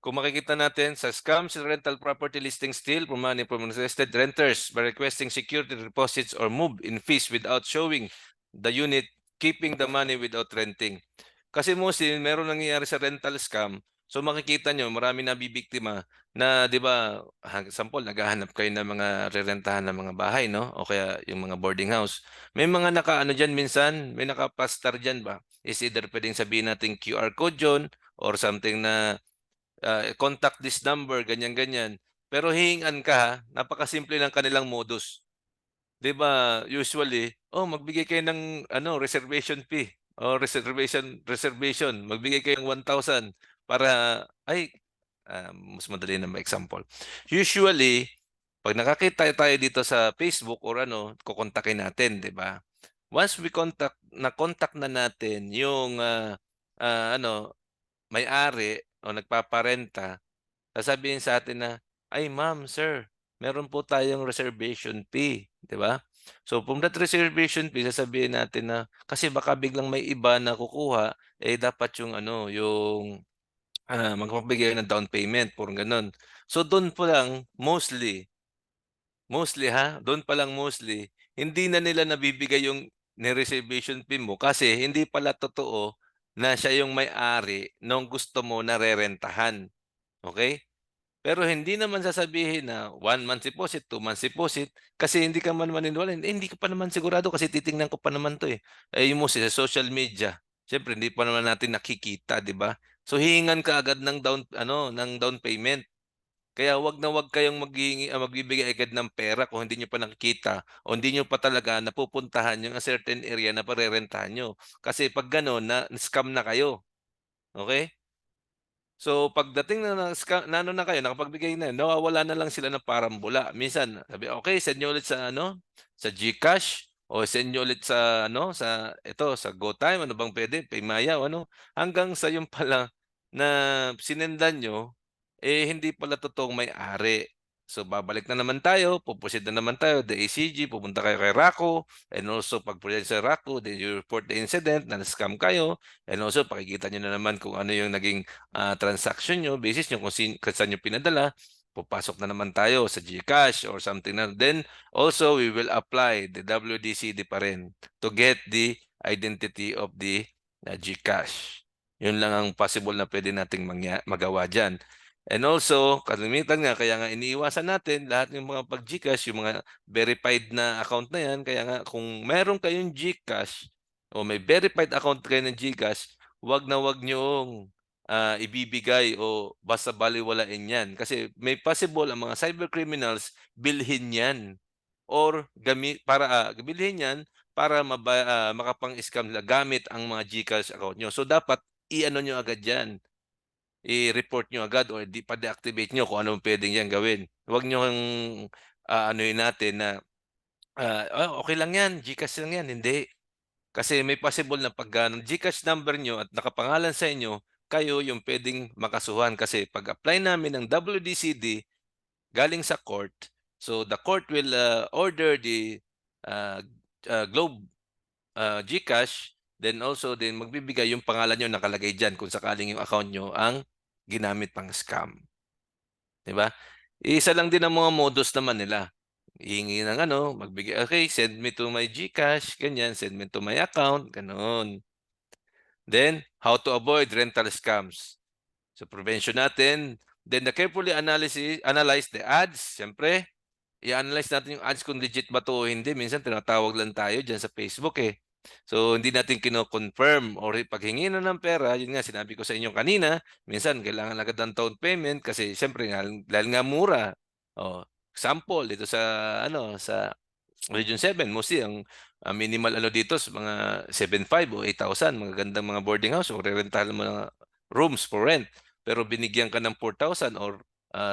kung makikita natin sa scams and rental property listing steal from money from interested renters by requesting security deposits or move in fees without showing the unit, keeping the money without renting. Kasi mostly meron nangyayari sa rental scam, so makikita nyo marami nabibiktima na 'di ba, example naghahanap kayo ng mga rerentahan ng mga bahay 'no, o kaya yung mga boarding house. May mga nakaano diyan minsan, may nakapastar diyan ba is either puwedeng sabihin nating QR code yun or something na, contact this number, ganyan-ganyan. Pero hihingan ka ha, napakasimple ng kanilang modus. 'Di ba usually, "Oh, magbigay kayo ng ano, reservation fee o reservation, magbigay kayo ng 1,000 para" ay, mas madali na ma-example. Usually, 'pag nakakita tayo dito sa Facebook or ano, kokontakin natin, 'di ba? Once we na-contact na natin yung, ano, may-ari o nagpaparenta, sasabihin sa atin na, "Ay ma'am, sir, meron po tayong reservation fee." 'Di ba? So, from that reservation fee sasabihin natin na, kasi baka biglang may iba na kukuha, eh, dapat yung ano, yung, magbibigay ng down payment, purong gano'n. So, dun pa lang mostly ha, dun pa lang mostly, hindi na nila nabibigay yung ni-reservation fee mo kasi hindi pala totoo na siya yung may-ari nung gusto mo na rerentahan, okey? Pero hindi naman sasabihin na 1 month deposit, 2 months deposit, kasi hindi ka man maniniwala, "Eh, hindi ko pa naman sigurado kasi titingnan ko pa naman 'to, eh." Eh, yung sa social media, siyempre hindi pa naman natin nakikita, 'di ba? So, hihingan ka agad ng down payment. Kaya 'wag na 'wag kayong magbibigay agad ng pera kung hindi niyo pa nakikita o hindi niyo pa talaga napupuntahan yung certain area na parerentahan niyo. Kasi 'pag gano'n na-scam na kayo, okey? So, pagdating na ano na kayo, nakapagbigay na, nawawala na lang sila ng parambula. Minsan sabi, "Okey, send niyo ulit sa ano, sa GCash o send niyo ulit sa ano, sa ito, sa GoTyme, ano bang puwede, Paymaya o ano." Hanggang sa yung pala na sinendan niyo, eh, hindi pala totoong may-ari. So, babalik na naman tayo, pupusid na naman tayo, the ACG, pupunta kayo kay RACO, and also 'pag sa RACO, then you report the incident na na-scam kayo, and also pakikita niyo na naman kung ano yung naging transaction niyo, basis niyo kung saan niyo pinadala, papasok na naman tayo sa GCash or something na then also we will apply the WDCD pa rin to get the identity of the, GCash. Yun lang ang possible na puwede nating magawa diyan. And also, kalimitan nga kaya nga iniiwasan natin lahat yung mga pag-GCash, yung mga verified na account na yan, kaya nga kung meron kayong GCash o may verified account kayo ng GCash, 'wag na 'wag niyong ibibigay o basta balewalain 'yan. Kasi may possible ang mga cyber criminals bilhin 'yan or bilhin 'yan para makapang-scam nila gamit ang mga GCash account niyo. So, dapat i-ano niyo agad 'yan, i-report niyo agad or pa-deactivate niyo kung ano puwedeng 'yang gawin. Huwag niyong aanuhin natin na, okey lang 'yan, GCash lang 'yan." Hindi. Kasi may possible na pagka ng GCash number niyo at nakapangalan sa inyo, kayo yung puwedeng makasuhan kasi pag-apply namin ng WDCD galing sa court, so the court will, order the, uh, Globe, GCash, then also din magbibigay yung pangalan niyo nakalagay diyan kung sakaling yung account niyo ang ginamit pang-scam, 'di ba? Isa lang din ang mga modus naman nila. Hihingi ng ano, magbigay, "Okey, send me to my GCash," ganyan, "Send me to my account," gano'n. Then, how to avoid rental scams. So, prevention natin, then the carefully analyze the ads, siyempre i-analyze natin yung ads kung legit ba 'to o hindi. Minsan tinatawag lang tayo diyan sa Facebook, eh. So, hindi natin kino-confirm or paghingi na ng pera, yun nga sinabi ko sa inyo kanina, minsan kailangan agad ng down payment kasi siyempre nga dahil nga mura. Oh, example dito sa ano, sa Region 7 mostly ang, minimal ano dito sa mga 7,500 o 8,000 magagandang mga boarding house o rerentahan mo ng rooms for rent. Pero binigyan ka ng 4,000 or,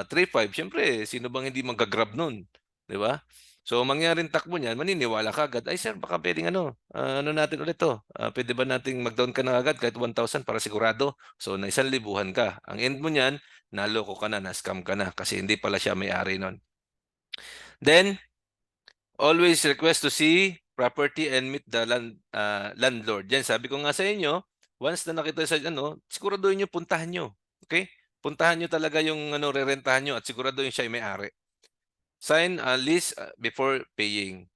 3,500 siyempre sino bang hindi magga-grab nun, 'di ba? So, mangyaring takbo niyan maniniwala ka agad, "Ay sir baka puwedeng ano, ano natin ulit 'to, puwede ba nating mag-down ka na agad kahit 1,000 para sigurado?" So, na 1,000 ka. Ang end mo niyan naloko ka na, na-scam ka na kasi hindi pala siya may-ari nun. Then always request to see property and meet the landlord. Yan, sabi ko nga sa inyo, once na nakita sa ano, siguraduhin niyo puntahan niyo, okey? Puntahan niyo talaga yung ano, rerentahan niyo at siguraduhin siya yung may-ari. Sign a lease, before paying.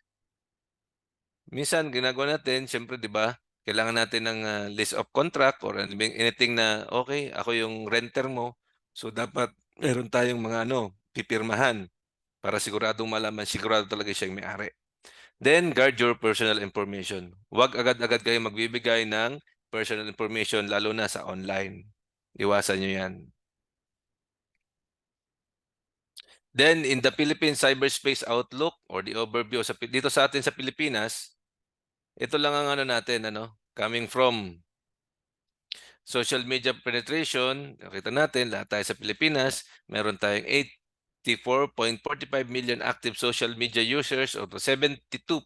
Minsan ginagawa natin siyempre 'di ba, kailangan natin ng, lease of contract or anything na, "Okey, ako yung renter mo." So, dapat meron tayong mga ano, pipirmahan para siguradong malaman sigurado talaga siya yung may-ari. Then guard your personal information. Huwag agad-agad kayong magbibigay ng personal information lalo na sa online. Iwasan nyo yan. Then, in the Philippine Cyberspace Outlook or the overview dito sa atin sa Pilipinas, ito lang ang ano natin, coming from social media penetration. Nakita natin, lahat tayo sa Pilipinas, meron tayong 84.45 million active social media users or 72.5%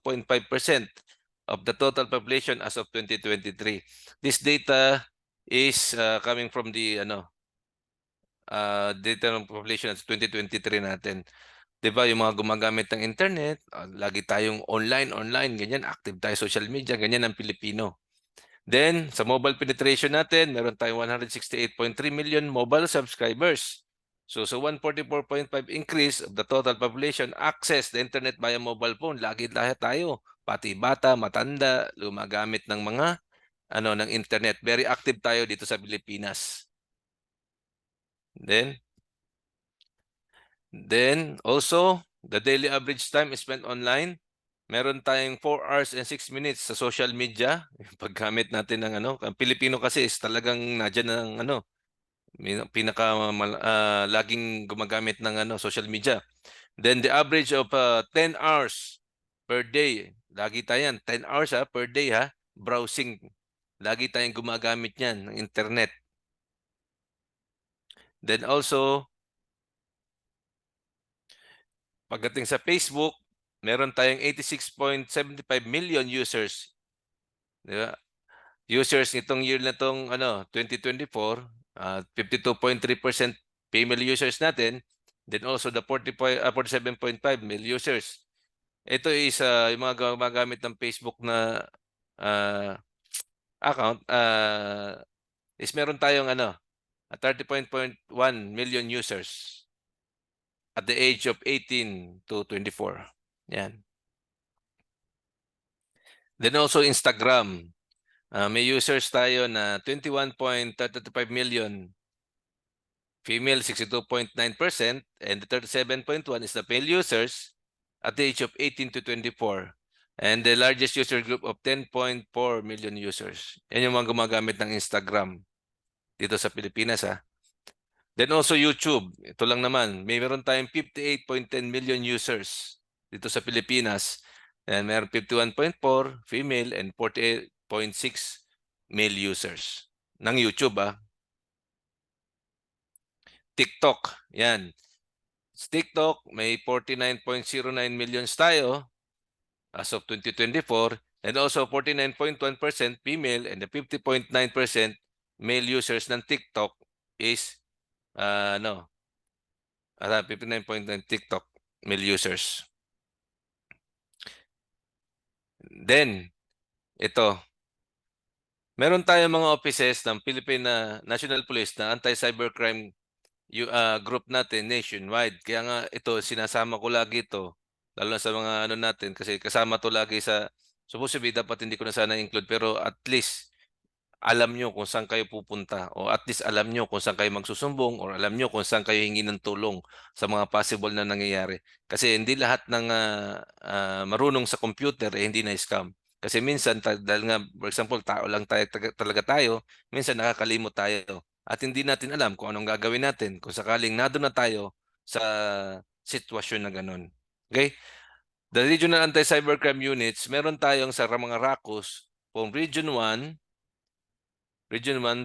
of the total population as of 2023. This data is coming from the data ng population at 2023 natin. 'Di ba yung mga gumagamit ng internet, lagi tayong online, ganyan, active tayo social media, ganyan ang Pilipino. Then, sa mobile penetration natin, meron tayong 168.3 million mobile subscribers. So, sa 144.5 increase of the total population, access the internet via mobile phone. Lagi lahat tayo, pati bata, matanda, gumagamit ng mga ng internet. Very active tayo dito sa Pilipinas. Then also, the daily average time spent online, meron tayong 4 hours and 6 minutes sa social media. Paggamit natin ng ang Pilipino kasi is talagang nandiyan ng pinaka laging gumagamit ng social media. Then the average of 10 hours per day. Lagi tayo 10 hours per day browsing. Lagi tayong gumagamit niyan ng internet. Then also, pagdating sa Facebook, meron tayong 86.75 million users. Di ba? Users nitong year na tong 2024, 52.3% female users natin, then also the 47.5 male users. Ito is yung mga gumagamit ng Facebook na account is meron tayong 30.1 million users at the age of 18 to 24. Yan. Then also Instagram. May users tayo na 21.35 million. Female, 62.9%. And the 37.1 is the male users at the age of 18 to 24. And the largest user group of 10.4 million users. Yan yung mga gumagamit ng Instagram dito sa Pilipinas. Then also YouTube. Ito lang naman. Meron tayong 58.10 million users dito sa Pilipinas. And meron 51.4 female and 48.6 male users ng YouTube. TikTok. Yan. Sa TikTok, may 49.09 millions tayo as of 2024 and also 49.1% female and the 50.9% male users ng TikTok is 59.9 TikTok male users. Then, ito. Meron tayong mga offices ng Philippine National Police na anti-cybercrime group natin nationwide. Kaya nga ito, sinasama ko lagi ito. Lalo na sa mga natin kasi kasama to lagi sa supposedly dapat hindi ko na sana include pero at least alam nyo kung saan kayo pupunta o at least alam nyo kung saan kayo magsusumbong or alam nyo kung saan kayo hingi ng tulong sa mga possible na nangyayari. Kasi hindi lahat ng marunong sa computer hindi na scam. Kasi minsan, dahil nga, for example, tao lang talaga tayo, minsan nakakalimot tayo. At hindi natin alam kung anong gagawin natin kung sakaling nado na tayo sa sitwasyon na ganun. Okay? The Regional Anti-Cybercrime Units, meron tayong sa mga RACUS from Region 1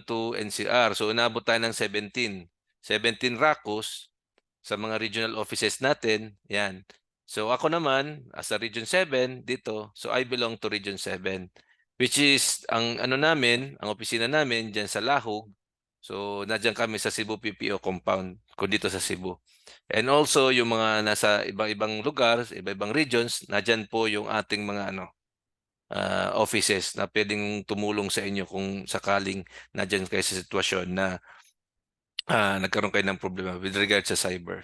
to NCR. So, inabot tayo ng 17. 17 RACUS sa mga regional offices natin. Yan. So, ako naman, as a Region 7 dito, so I belong to Region 7. Which is, ang namin, ang opisina namin dyan sa Lahog. So, nadyan kami sa Cebu PPO compound, kung dito sa Cebu. And also, yung mga nasa ibang lugar, iba-ibang regions, nadyan po yung ating mga offices na pwedeng tumulong sa inyo kung sakaling nadyan kayo sa sitwasyon na nagkaroon kayo ng problema with regard sa cyber.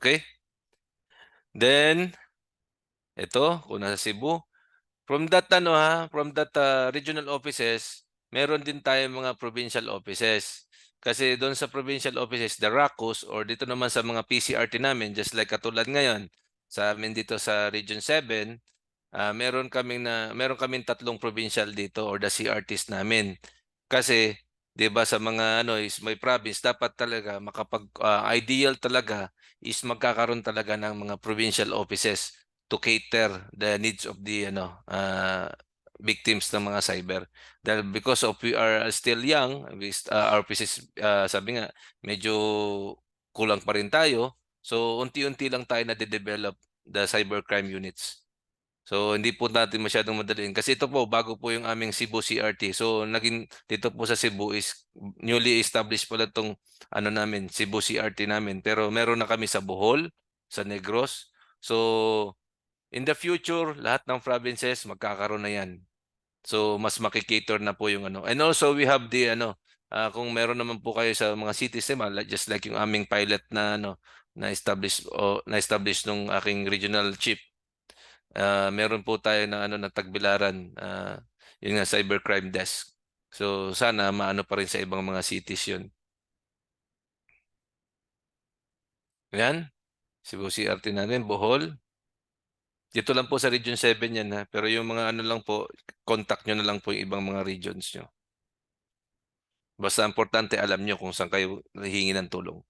Okay? Then, ito, kung nasa Cebu, from that regional offices, meron din tayong mga provincial offices. Kasi doon sa provincial offices, the RACUS or dito naman sa mga PCRT namin, just like katulad ngayon, sa amin dito sa Region 7, meron kaming tatlong provincial dito or the CRTs namin. Kasi 'di ba sa mga ano is may province dapat talaga ideal talaga is magkakaroon talaga ng mga provincial offices to cater the needs of the victims ng mga cyber. Dahil because of we are still young, our PCs, sabi nga medyo kulang pa rin tayo. So unti-unti lang tayo na-develop the cybercrime units. So hindi po natin masyadong madaliin kasi ito po bago po yung aming Cebu CRT. So naging dito po sa Cebu is newly established pala tong ano namin, Cebu CRT namin. Pero meron na kami sa Bohol, sa Negros. So in the future, lahat ng provinces magkakaroon na 'yan. So mas makikater na po yung ano. And also we have the ano, kung meron naman po kayo sa mga cities naman, just like yung aming pilot na ano na establish nung aking regional chief. Meron po tayo na ano na Tagbilaran, yun nga cybercrime desk. So sana maano pa rin sa ibang mga cities yun. Yan, Cebu CRT natin, Bohol. Dito lang po sa Region 7 yan ha. Pero yung mga ano lang po, contact nyo na lang po yung ibang mga regions nyo. Basta importante alam nyo kung saan kayo hihingi ng tulong.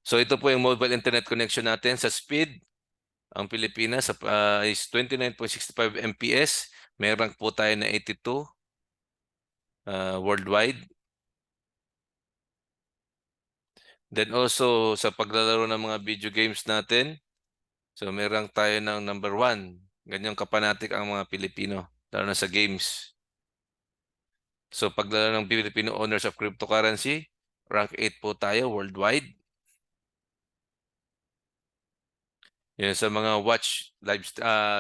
So ito po yung mobile internet connection natin sa speed. Ang Pilipinas is 29.65 Mbps. May rank po tayo na 82 worldwide. Then also sa paglalaro ng mga video games natin, so may rank tayo ng number 1. Ganyang kapanatik ang mga Pilipino, lalo na sa games. So paglalaro ng Filipino owners of cryptocurrency, rank 8 po tayo worldwide. Yan sa mga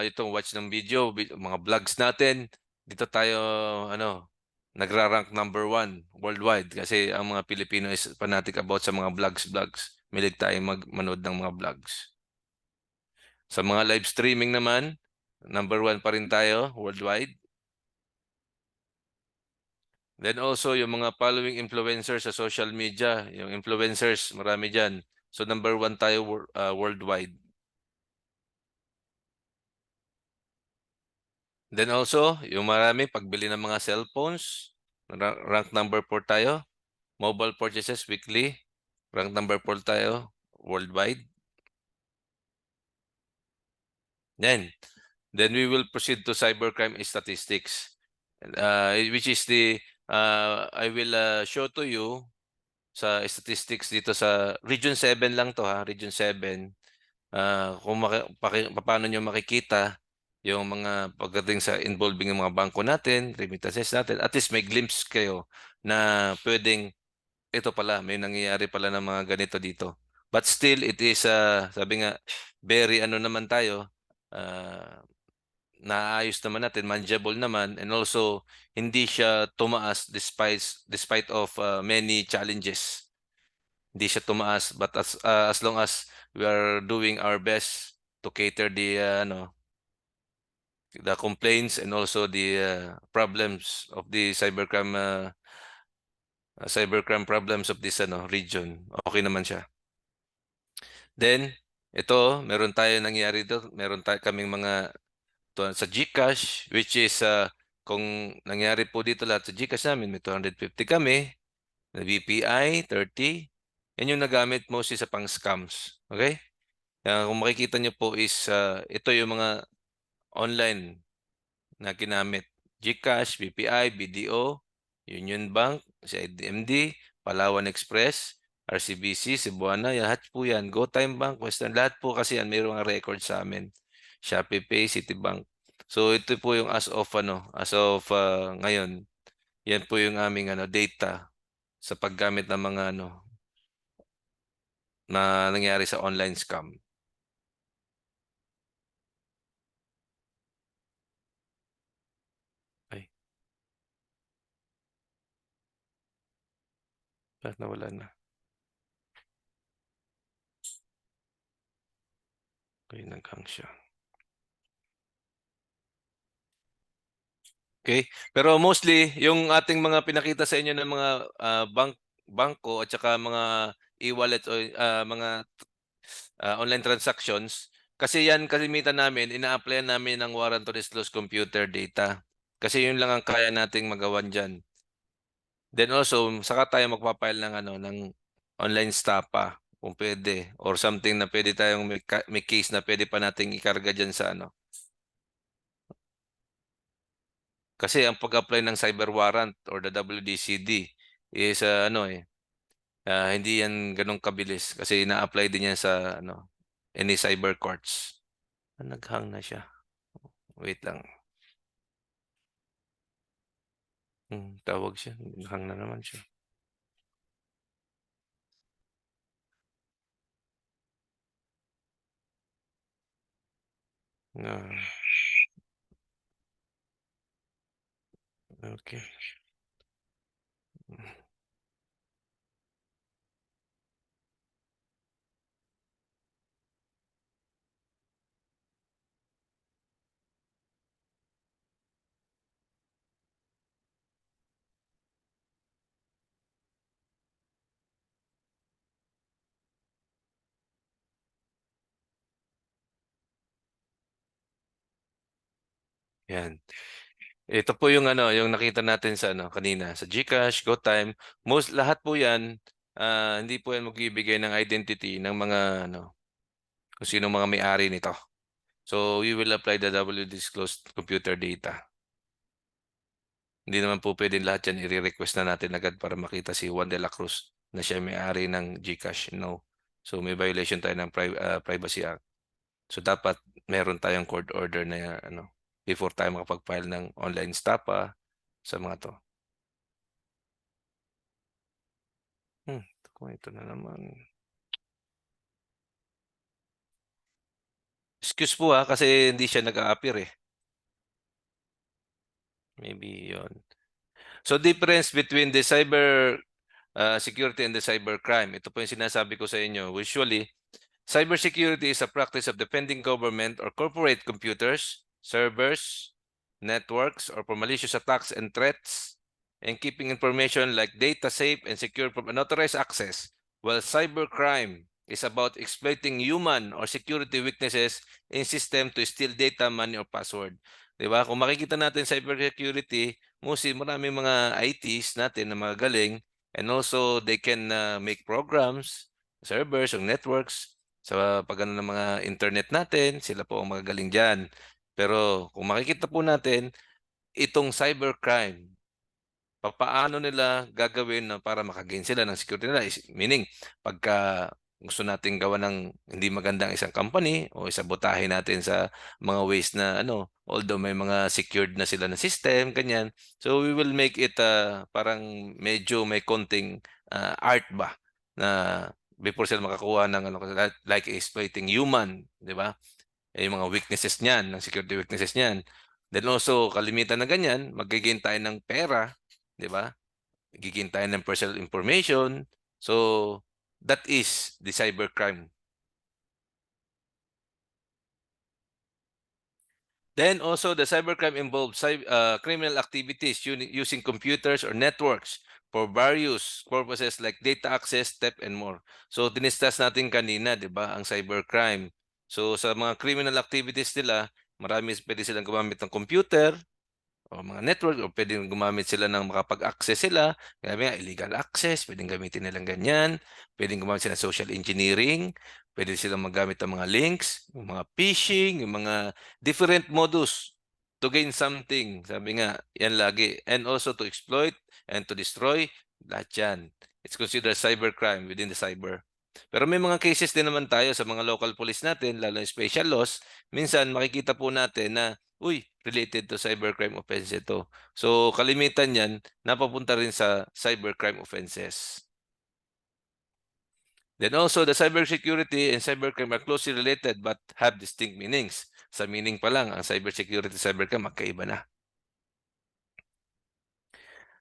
itong watch ng video, mga vlogs natin, dito tayo nagra-rank number 1 worldwide kasi ang mga Pilipino is fanatic about sa mga vlogs. Mahilig tayong manood ng mga vlogs. Sa mga live streaming naman, number 1 pa rin tayo worldwide. Then also yung mga following influencers sa social media, yung influencers, marami dyan. So number 1 tayo worldwide. Then also, yung marami pagbili ng mga cellphones, rank number 4 tayo. Mobile purchases weekly, rank number 4 tayo worldwide. Then we will proceed to cybercrime statistics, which is I will show to you sa statistics dito sa Region 7 lang to ha, Region 7. Kung paano nyo makikita yung mga pagdating sa involving ng mga bangko natin, remittances natin, at least may glimpse kayo na pwedeng ito pala, may nangyayari pala ng mga ganito dito. But still, it is, sabi nga, very ano naman tayo, naayos naman natin, manageable naman, and also hindi siya tumaas despite of many challenges. Hindi siya tumaas, but as long as we are doing our best to cater the complaints and also the problems of the cybercrime problems of this region. Okay naman siya. Then ito, meron tayo nangyari dito, kaming mga sa GCash, which is kung nangyari po dito lahat sa GCash namin, may 250 kami, na BPI 30. Yan yung nagamit mostly sa pang-scams. Okay? Kung makikita nyo po is ito yung mga online na ginamit. GCash, BPI, BDO, Union Bank, CIMD, Palawan Express, RCBC, Cebuana, lahat po yan. GoTime Bank, Western, lahat po kasi yan mayroong record sa amin. Shopee Pay, Citibank. So ito po yung as of ngayon. Yan po yung aming data sa paggamit ng mga na nangyari sa online scam. Ay, bakit nawala na? Okay, nag-hang siya. Okay? Pero mostly, yung ating mga pinakita sa inyo ng mga bangko at saka mga e-wallet o mga online transactions, Kasi yan kalimitan namin ina-applyan namin ng warrant to disclose computer data. Kasi yun lang ang kaya nating magawan diyan. Then also, saka tayo magpa-file ng ano, ng online STAPA kung pwede or something na pwede tayong may case na pwede pa nating ikarga diyan sa ano. Kasi ang pag-apply ng cyber warrant or the WDCD is ano hindi yan gano'n kabilis kasi ina-apply din yan sa ano, any cyber courts. Nag-hang na siya. Wait lang. Tawag siya. Nag-hang na naman siya. Na, okay. Yan. Ito po yung ano, yung nakita natin sa ano kanina, sa GCash, GoTyme, lahat po 'yan hindi po 'yan magbibigay ng identity ng mga ano, kung sinong mga may-ari nito. So, we will apply the WDisclosed computer data. Hindi naman po puwedeng lahat 'yan ire-request na natin agad para makita si Juan de la Cruz na siya may-ari ng GCash, no. So, may violation tayo ng Privacy Act. So, dapat meron tayong court order na ano, before tayo makapag-file ng online STAPA sa mga 'to. Kung ito na naman. Excuse po, kasi hindi siya nag-a-appear, eh. Maybe 'yun. So, difference between the cyber, security and the cybercrime. Ito po yung sinasabi ko sa inyo. Usually, cybersecurity is a practice of defending government or corporate computers, servers, networks, or from malicious attacks and threats, and keeping information like data safe and secure from unauthorized access, while cybercrime is about exploiting human or security weaknesses in system to steal data, money, or password. 'Di ba? Kung makikita natin cybersecurity, mostly maraming mga ITs natin na magagaling and also they can make programs, servers or networks sa pag-ano ng mga internet natin, sila po ang magagaling diyan. Pero kung makikita po natin, itong cybercrime, papaano nila gagawin na para maka-gain sila ng security nila meaning pagka gusto nating gawan ng hindi magandang isang company o isabotahin natin sa mga ways na ano, although may mga secured na sila na system, ganyan. So we will make it parang medyo may konting art ba na before sila makakuha ng ano, like exploiting human, di ba? Yung mga weaknesses niyan, ng security weaknesses niyan. Then also, kalimitan na ganyan, magge-gain tayo ng pera, di ba? Gigin tayo ng personal information. So, that is the cybercrime. Then also, the cybercrime involves criminal activities using computers or networks for various purposes like data access, theft, and more. So, diniscuss natin kanina, di ba, ang cybercrime. So, sa mga criminal activities nila, marami pwede silang gumamit ng computer, o mga network o puwedeng gumamit sila ng makapag-access sila, sabi nga illegal access, puwedeng gamitin nilang ganyan, puwedeng gumamit sila ng social engineering, puwede silang maggamit ng mga links, yung mga phishing, yung mga different modus to gain something. Sabi nga, yan lagi. And also to exploit and to destroy, lahat yan. It's considered cybercrime within the cyber. Pero may mga cases din naman tayo sa mga local police natin, lalo yung special laws, minsan makikita po natin na uy, related to cybercrime offense ito. So, kalimitan yan, napapunta rin sa cybercrime offenses. Then also, the cybersecurity and cybercrime are closely related but have distinct meanings. Sa meaning pa lang, ang cybersecurity at cybercrime magkaiba na.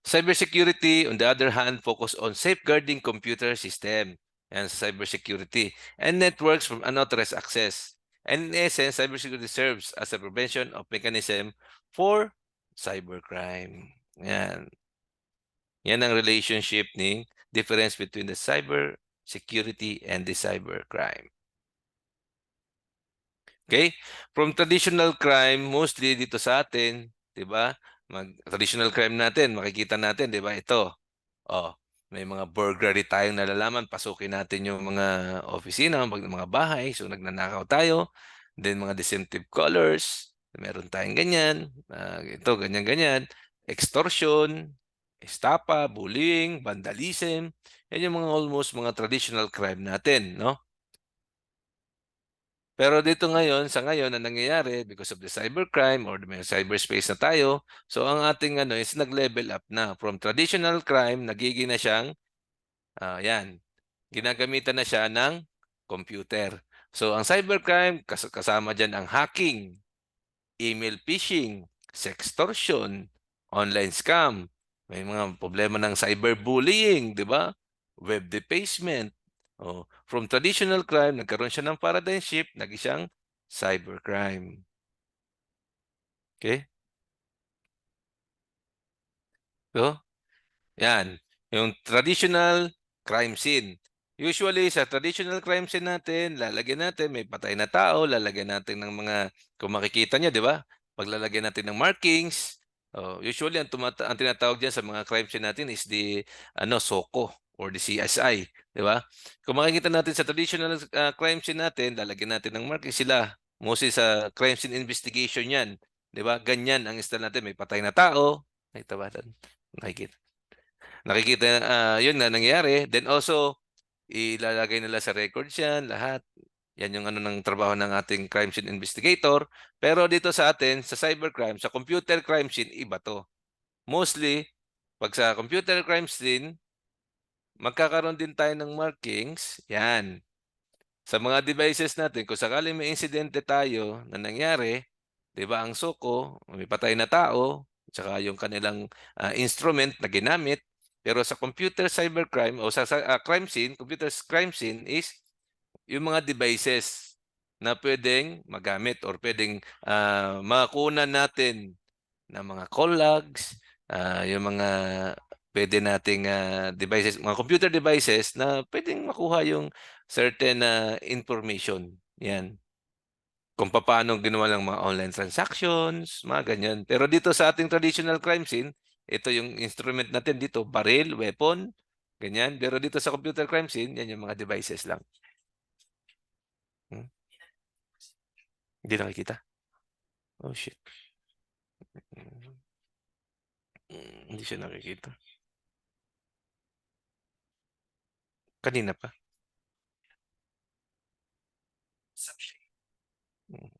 Cybersecurity, on the other hand, focus on safeguarding computer system and cybersecurity and networks from unauthorized access. And in essence, cybersecurity serves as a prevention of mechanism for cybercrime. Yan. Yan ang relationship ni difference between the cyber security and the cybercrime. Okay? From traditional crime, mostly dito sa atin, 'di ba? Traditional crime natin, makikita natin, 'di ba? Ito. Oh, may mga burglary tayong nalalaman, pasukin natin yung mga opisina, mga bahay, so nagnanakaw tayo. Then mga deceptive callers, meron tayong ganyan. Ito, ganyan-ganyan. Extortion, estafa, bullying, vandalism. Yan yung mga almost mga traditional crime natin, no? Pero dito ngayon, sa ngayon, ang nangyayari because of the cybercrime or may cyberspace na tayo, so ang ating ano is nag-level up na from traditional crime, nagiging na siyang, yan, ginagamitan na siya ng computer. So ang cybercrime, kasama dyan ang hacking, email phishing, sextortion, online scam. May mga problema ng cyberbullying, di ba? Web defacement. Oh, from traditional crime, nagkaroon siya ng paradigm shift, naging siyang cybercrime. Okay? So, yan. Yung traditional crime scene. Usually, sa traditional crime scene natin, lalagyan natin, may patay na tao, lalagyan natin ng mga, kung makikita niyo, di ba? Paglalagyan natin ng markings. Oh, usually, ang tinatawag dyan sa mga crime scene natin is the SOCO or the CSI. Di ba? Kung makikita natin sa traditional crime scene natin, lalagyan natin ng markings sila. Mostly sa crime scene investigation yan. Di ba? Ganyan ang style natin. May patay na tao. Nakita ba? Nakikita. Nakikita, yun na nangyayari. Then also, ilalagay nila sa records yan, lahat. Yan yung ano ng trabaho ng ating crime scene investigator. Pero dito sa atin, sa cybercrime, sa computer crime scene, iba to. Mostly, pag sa computer crime scene, magkakaroon din tayo ng markings. Yan. Sa mga devices natin, kung sakaling may insidente tayo na nangyari, 'di ba, ang suko, may patay na tao, tsaka yung kanilang instrument na ginamit. Pero sa computer cybercrime o sa crime scene, computer crime scene is yung mga devices na pwedeng magamit or pwedeng makunan natin na mga call logs, yung mga pwede nating devices, mga computer devices na pwedeng makuha yung certain information. Yan. Kung paano ginawa ng mga online transactions, mga ganyan. Pero dito sa ating traditional crime scene, ito yung instrument natin dito, baril, weapon, ganyan. Pero dito sa computer crime scene, yan yung mga devices lang. Hmm? Hindi nakikita? Oh, shit. Hindi siya nakikita. Kanina pa. Hmm.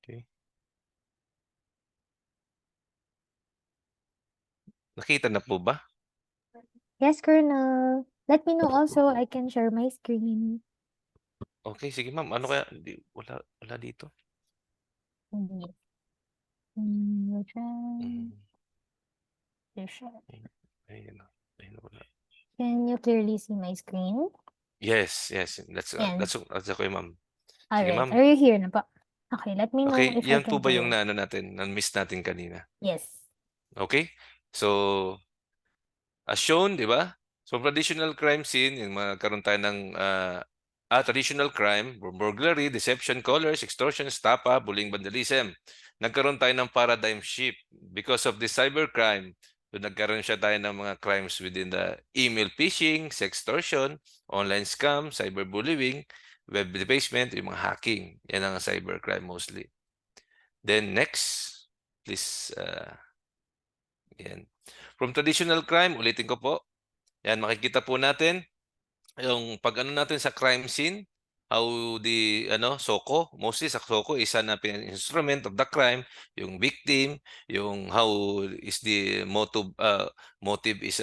Okay. Nakita na po ba? Yes, Colonel. Let me know also. I can share my screen. Okay, sige ma'am. Ano kaya? Wala dito. Yes. We'll try Mm. to share. Ayun, ayun, wala. Can you clearly see my screen? Yes, yes. Yan. That's okay, ma'am. Sige, Alright. ma'am. Are you here na po? Okay, let me know Okay, if I yan po can ba yung clear. na ano natin, na-miss natin kanina? Yes. Okay? So, as shown, di ba? So, traditional crime scene, yung magkaroon tayo ng traditional crime, burglary, deception, callers, extortion, estafa, bullying, vandalism. Nagkaroon tayo ng paradigm shift because of the cybercrime. So, nagkaroon siya tayo ng mga crimes within the email phishing, sextortion, online scam, cyberbullying, web debasement, yung mga hacking. Yan ang cybercrime mostly. Then next, please, yan. From traditional crime, ulitin ko po, yan, makikita po natin yung pag-ano natin sa crime scene, how the SOCO, mostly sa SOCO, isa na instrument of the crime, yung victim, yung how is the motive is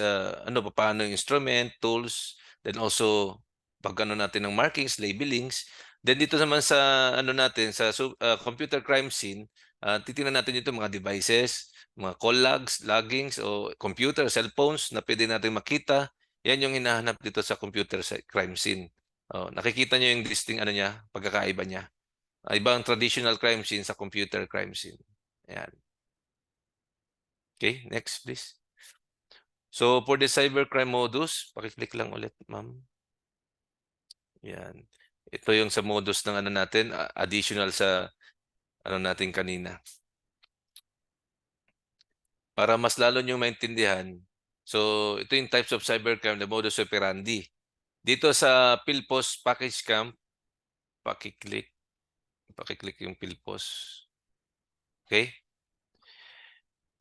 paano yung instrument, tools, then also pag-ano natin ng markings, labelings. Then dito naman sa ano natin sa computer crime scene, titingnan natin ito mga devices. mga call logs, loggings o computer, cellphones na pwede natin makita. Yan yung hinahanap dito sa computer sa crime scene. Nakikita nyo yung distinct ano niya, pagkakaiba niya. Iba ang traditional crime scene sa computer crime scene. Ayan. Okay, next please. So for the cybercrime modus, pakiclick lang ulit, ma'am. Yan. Ito yung sa modus ng ano natin, additional sa ano natin kanina. Para mas lalo nyo maintindihan, so ito yung types of cybercrime, the modus operandi. Dito sa PhilPos Package Camp, pakiclick yung PhilPos. Okay?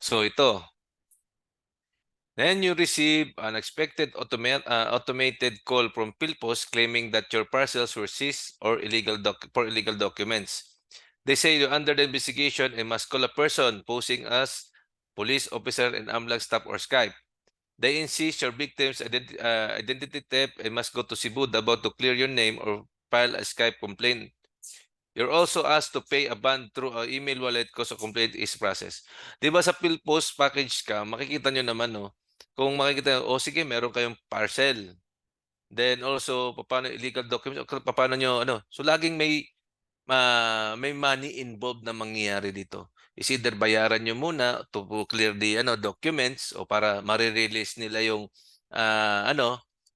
So ito, then you receive an expected automated call from PhilPos claiming that your parcels were seized or for illegal documents. They say you're under the investigation and must call a person posing as police officer and AMLAG staff or Skype. They insist your victim's identity theft and must go to Cebu about to clear your name or file a Skype complaint. You're also asked to pay a bond through an email wallet because a complaint is processed. Di ba sa PhilPos package ka, makikita nyo naman, no? Kung makikita, sige, meron kayong parcel. Then also, paano illegal documents, paano nyo, ano? So, laging may money involved na mangyayari dito. Is either bayaran nyo muna to clear the documents o para ma-release nila yung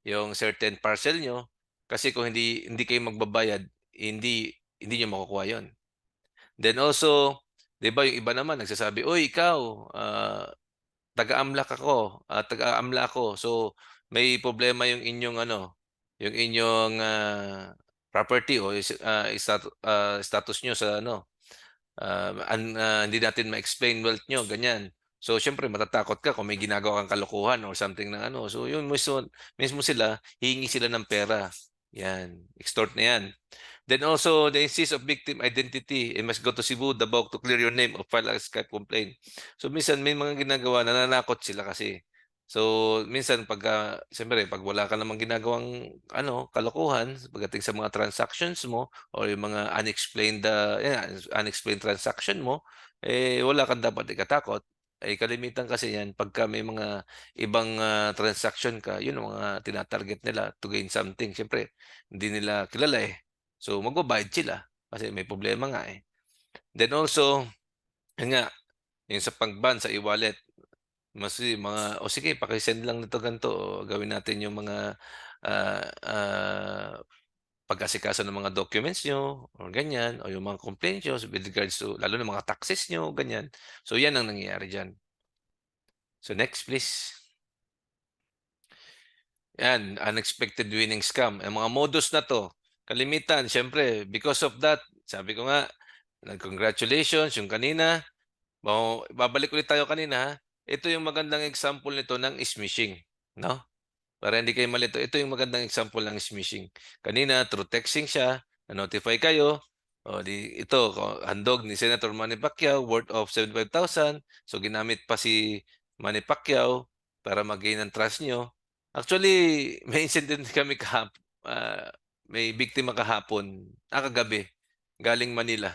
yung certain parcel nyo. Kasi kung hindi kayo magbabayad, hindi nyo makukuha yon. Then also, 'di ba yung iba naman nagsasabi, "Oy, ikaw, taga-AMLAC ako, taga-AMLA ako." So, may problema yung inyong property o status nyo sa hindi natin ma-explain wealth nyo, ganyan. So, syempre, matatakot ka kung may ginagawa kang kalokohan or something na ano. So, yun mismo sila, hihingi sila ng pera. Yan, extort na yan. Then also, the insist of victim identity and must go to Cebu, Davao to clear your name or file a Skype complaint. So, minsan may mga ginagawa, nananakot sila kasi. So, minsan siyempre, pag wala ka namang ginagawang kalokohan pagdating sa mga transactions mo or yung mga unexplained transaction mo, wala kang dapat ikatakot. Kalimitan kasi yan, pagka may mga ibang transaction ka, yun ang mga tinatarget nila to gain something. Siyempre, hindi nila kilala eh. So, magbabayad sila kasi may problema nga eh. Then also, yun nga, yung sa pag-ban sa e-wallet, sige, pakisend lang nito ganito o gawin natin yung mga pag-asikaso ng mga documents nyo or ganyan o yung mga complaints nyo with regards to lalo ng mga taxes nyo, ganyan. So, yan ang nangyayari dyan. So, next please. Yan, unexpected winning scam. Ang mga modus na to, kalimitan, syempre, because of that, sabi ko nga, congratulations, yung kanina, babalik ulit tayo kanina, ha? Ito yung magandang example nito ng smishing, no? Para hindi kayo malito, ito yung magandang example ng smishing. Kanina, through texting siya, na-notify kayo, ito, handog ni Senator Manny Pacquiao, worth of 75,000. So, ginamit pa si Manny Pacquiao para mag-gain ng trust nyo. Actually, may incident kami may biktima kahapon, kagabi, galing Manila.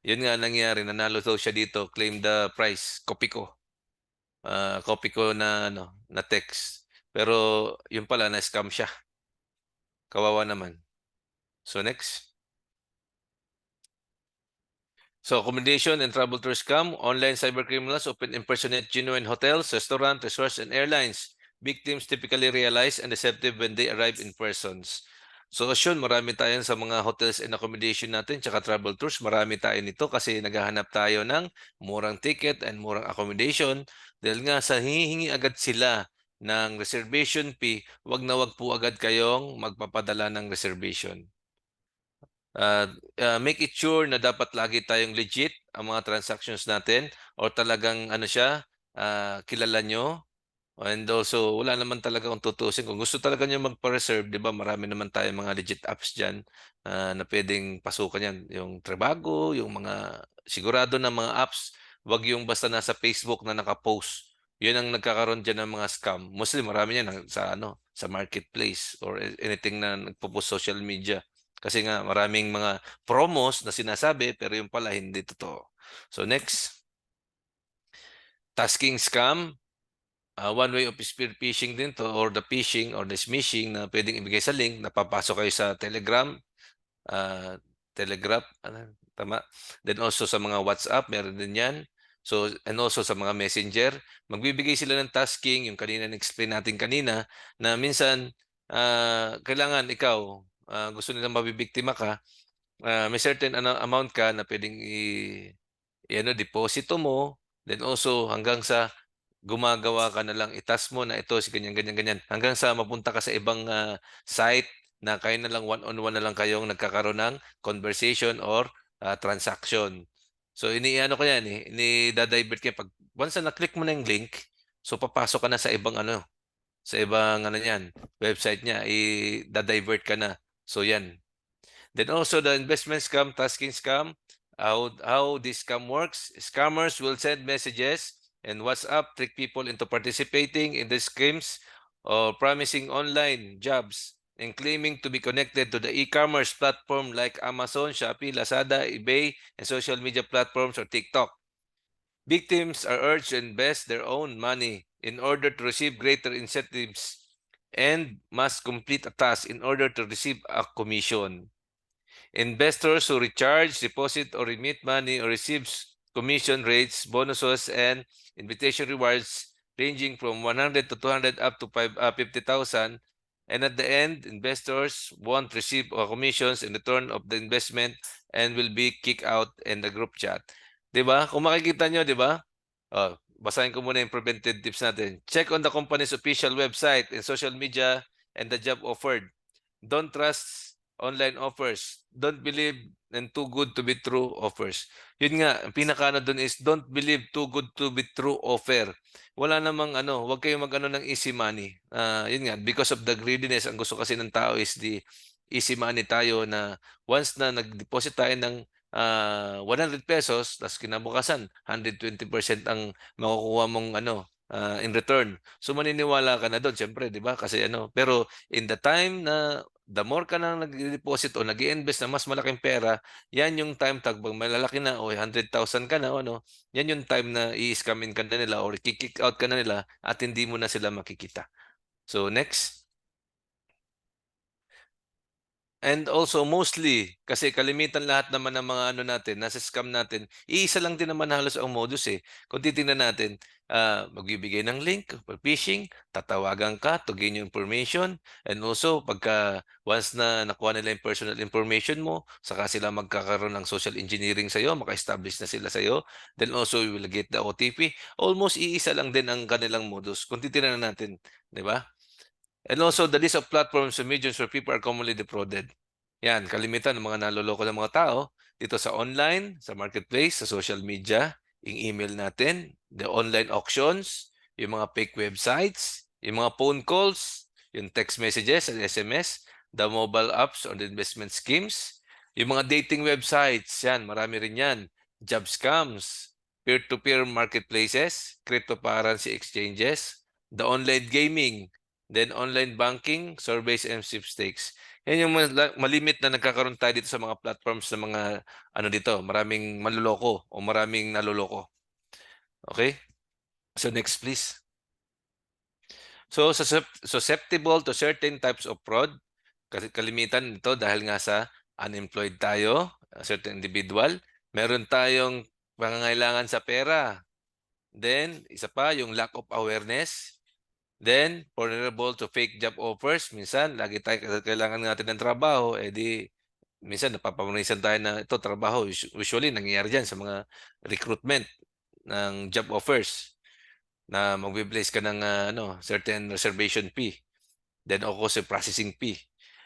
Yun nga nangyari, nanalo daw siya dito, claim the prize, copy ko. Copy ko na text. Pero yun pala, na-scam siya. Kawawa naman. So next. So accommodation and travel tour scam, online cybercriminals often impersonate genuine hotels, restaurants, resorts, and airlines. Victims typically realize and deceptive when they arrive in persons. So assume marami tayo sa mga hotels and accommodation natin tsaka travel tours. Marami tayo nito kasi naghahanap tayo ng murang ticket and murang accommodation. Dahil nga sa hihingi agad sila ng reservation fee, wag na wag po agad kayong magpapadala ng reservation. Make it sure na dapat lagi tayong legit ang mga transactions natin or talagang kilala nyo. And also, wala naman talaga kung tutusin. Kung gusto talaga nyo magpa-reserve, di ba, marami naman tayong mga legit apps dyan na pwedeng pasukan yan. Yung Trivago, yung mga sigurado na mga apps, wag yung basta nasa Facebook na nakapost. Yun ang nagkakaroon dyan ng mga scam. Mostly marami yan sa marketplace or anything na nagpo-post social media. Kasi nga maraming mga promos na sinasabi pero yung pala hindi totoo. So next. Tasking scam, one way of spear phishing din to, or the phishing or the smishing na pwedeng ibigay sa link, napapasok kayo sa Telegram, uh, Telegraph, ano, tama? Then also sa mga WhatsApp, meron din yan. So, and also sa mga messenger, magbibigay sila ng tasking, yung kanina na-explain natin kanina, na minsan, kailangan ikaw, gusto nilang mabibiktima ka, may certain amount ka na pwedeng ano, deposito mo, then also hanggang sa gumagawa ka na lang, itas mo na ito si ganyan, ganyan, ganyan. Hanggang sa mapunta ka sa ibang site na kayo na lang one-on-one na lang kayong nagkakaroon ng conversation or transaction. So iniano ko yan eh, ini-divert ka pag once na na-click mo na yung link, so papasok ka na sa ibang ano, sa ibang ano niyan, website niya, i-divert ka na. So yan. Then also the investment scam, tasking scam, how this scam works. Scammers will send messages and WhatsApp trick people into participating in the schemes or promising online jobs and claiming to be connected to the e-commerce platform like Amazon, Shopee, Lazada, eBay, and social media platforms or TikTok. Victims are urged to invest their own money in order to receive greater incentives and must complete a task in order to receive a commission. Investors who recharge, deposit, or remit money or receives commission rates, bonuses, and invitation rewards ranging from 100 to 200 up to 50,000. And at the end, investors won't receive commissions in return of the investment and will be kicked out in the group chat. Diba? Kung makikita nyo, diba? Oh, basahin ko muna yung preventive tips natin. Check on the company's official website and social media and the job offered. Don't trust online offers. Don't believe in too good to be true offers. Yun nga, ang pinakaano doon is don't believe too good to be true offer. Wala namang ano, huwag kayong mag-ano ng easy money. Yun nga, because of the greediness, ang gusto kasi ng tao is the easy money tayo na once na nag-deposit tayo ng 100 pesos, tapos kinabukasan, 120% ang makukuha mong ano, in return. So maniniwala ka na doon, siyempre, di ba? Kasi ano, pero in the time na the more ka nang nag-deposit o nag invest na mas malaking pera, yan yung time tag pag malalaki na o 100,000 ka na o ano, yan yung time na i-scamin ka na nila or kick out ka na nila at hindi mo na sila makikita. So next. And also mostly, kasi kalimitan lahat naman ng mga ano natin, nasa scam natin, iisa lang din naman halos ang modus eh. Kung titingnan natin, magbibigay ng link for phishing, tatawagan ka to gain yung information, and also pagka once na nakuha nila yung personal information mo, saka sila magkakaroon ng social engineering sa'yo, maka-establish na sila sa'yo, then also you will get the OTP. Almost iisa lang din ang kanilang modus. Kung titingnan natin, di ba? And also the list of platforms and mediums where people are commonly defrauded. Yan, kalimitan ng mga naloloko ng mga tao dito sa online, sa marketplace, sa social media, yung email natin, the online auctions, yung mga fake websites, yung mga phone calls, yung text messages and SMS, the mobile apps or the investment schemes, yung mga dating websites, yan, marami rin yan, job scams, peer-to-peer marketplaces, cryptocurrency exchanges, the online gaming, then online banking, surveys, and sweepstakes. Yan yung malimit na nagkakaroon tayo dito sa mga platforms sa mga ano dito, maraming manloloko o maraming naloloko. Okay? So next please. So susceptible to certain types of fraud. Kasi kalimitan ito dahil nga sa unemployed tayo, a certain individual. Meron tayong pangangailangan sa pera. Then, isa pa, yung lack of awareness. Then, vulnerable to fake job offers. Minsan, lagi tayo kailangan natin ng trabaho, minsan napapamanisan tayo na ito, trabaho. Usually, nangyayari dyan sa mga recruitment ng job offers na magbe-place ka ng certain reservation fee. Then, of course, processing fee.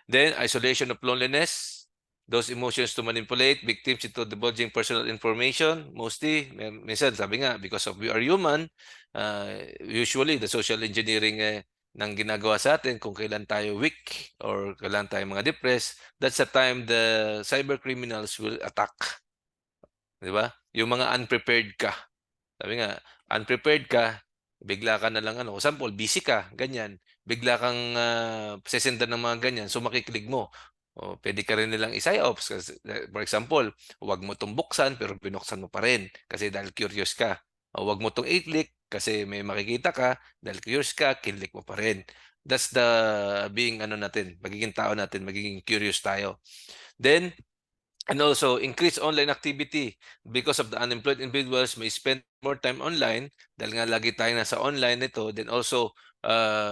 Then, isolation of loneliness. Those emotions to manipulate victims into divulging personal information. Mostly, minsan, sabi nga, because of we are human, usually, the social engineering ng ginagawa sa atin, kung kailan tayo weak or kailan tayo mga depressed, that's the time the cyber criminals will attack. Di ba? Yung mga unprepared ka. Sabi nga, unprepared ka, bigla ka na lang ano, example, busy ka, ganyan, bigla kang sesendan ng mga ganyan, so makiklik mo. O, pwede ka rin nilang i-psyops. For example, huwag mo itong buksan pero binuksan mo pa rin kasi dahil curious ka. O, huwag mo itong i-click Kasi may makikita ka, dahil curious ka, kinlik mo pa rin. That's the being ano natin, magiging tao natin, magiging curious tayo. Then, and also increase online activity because of the unemployed individuals may spend more time online dahil nga lagi tayo nasa online nito. Then also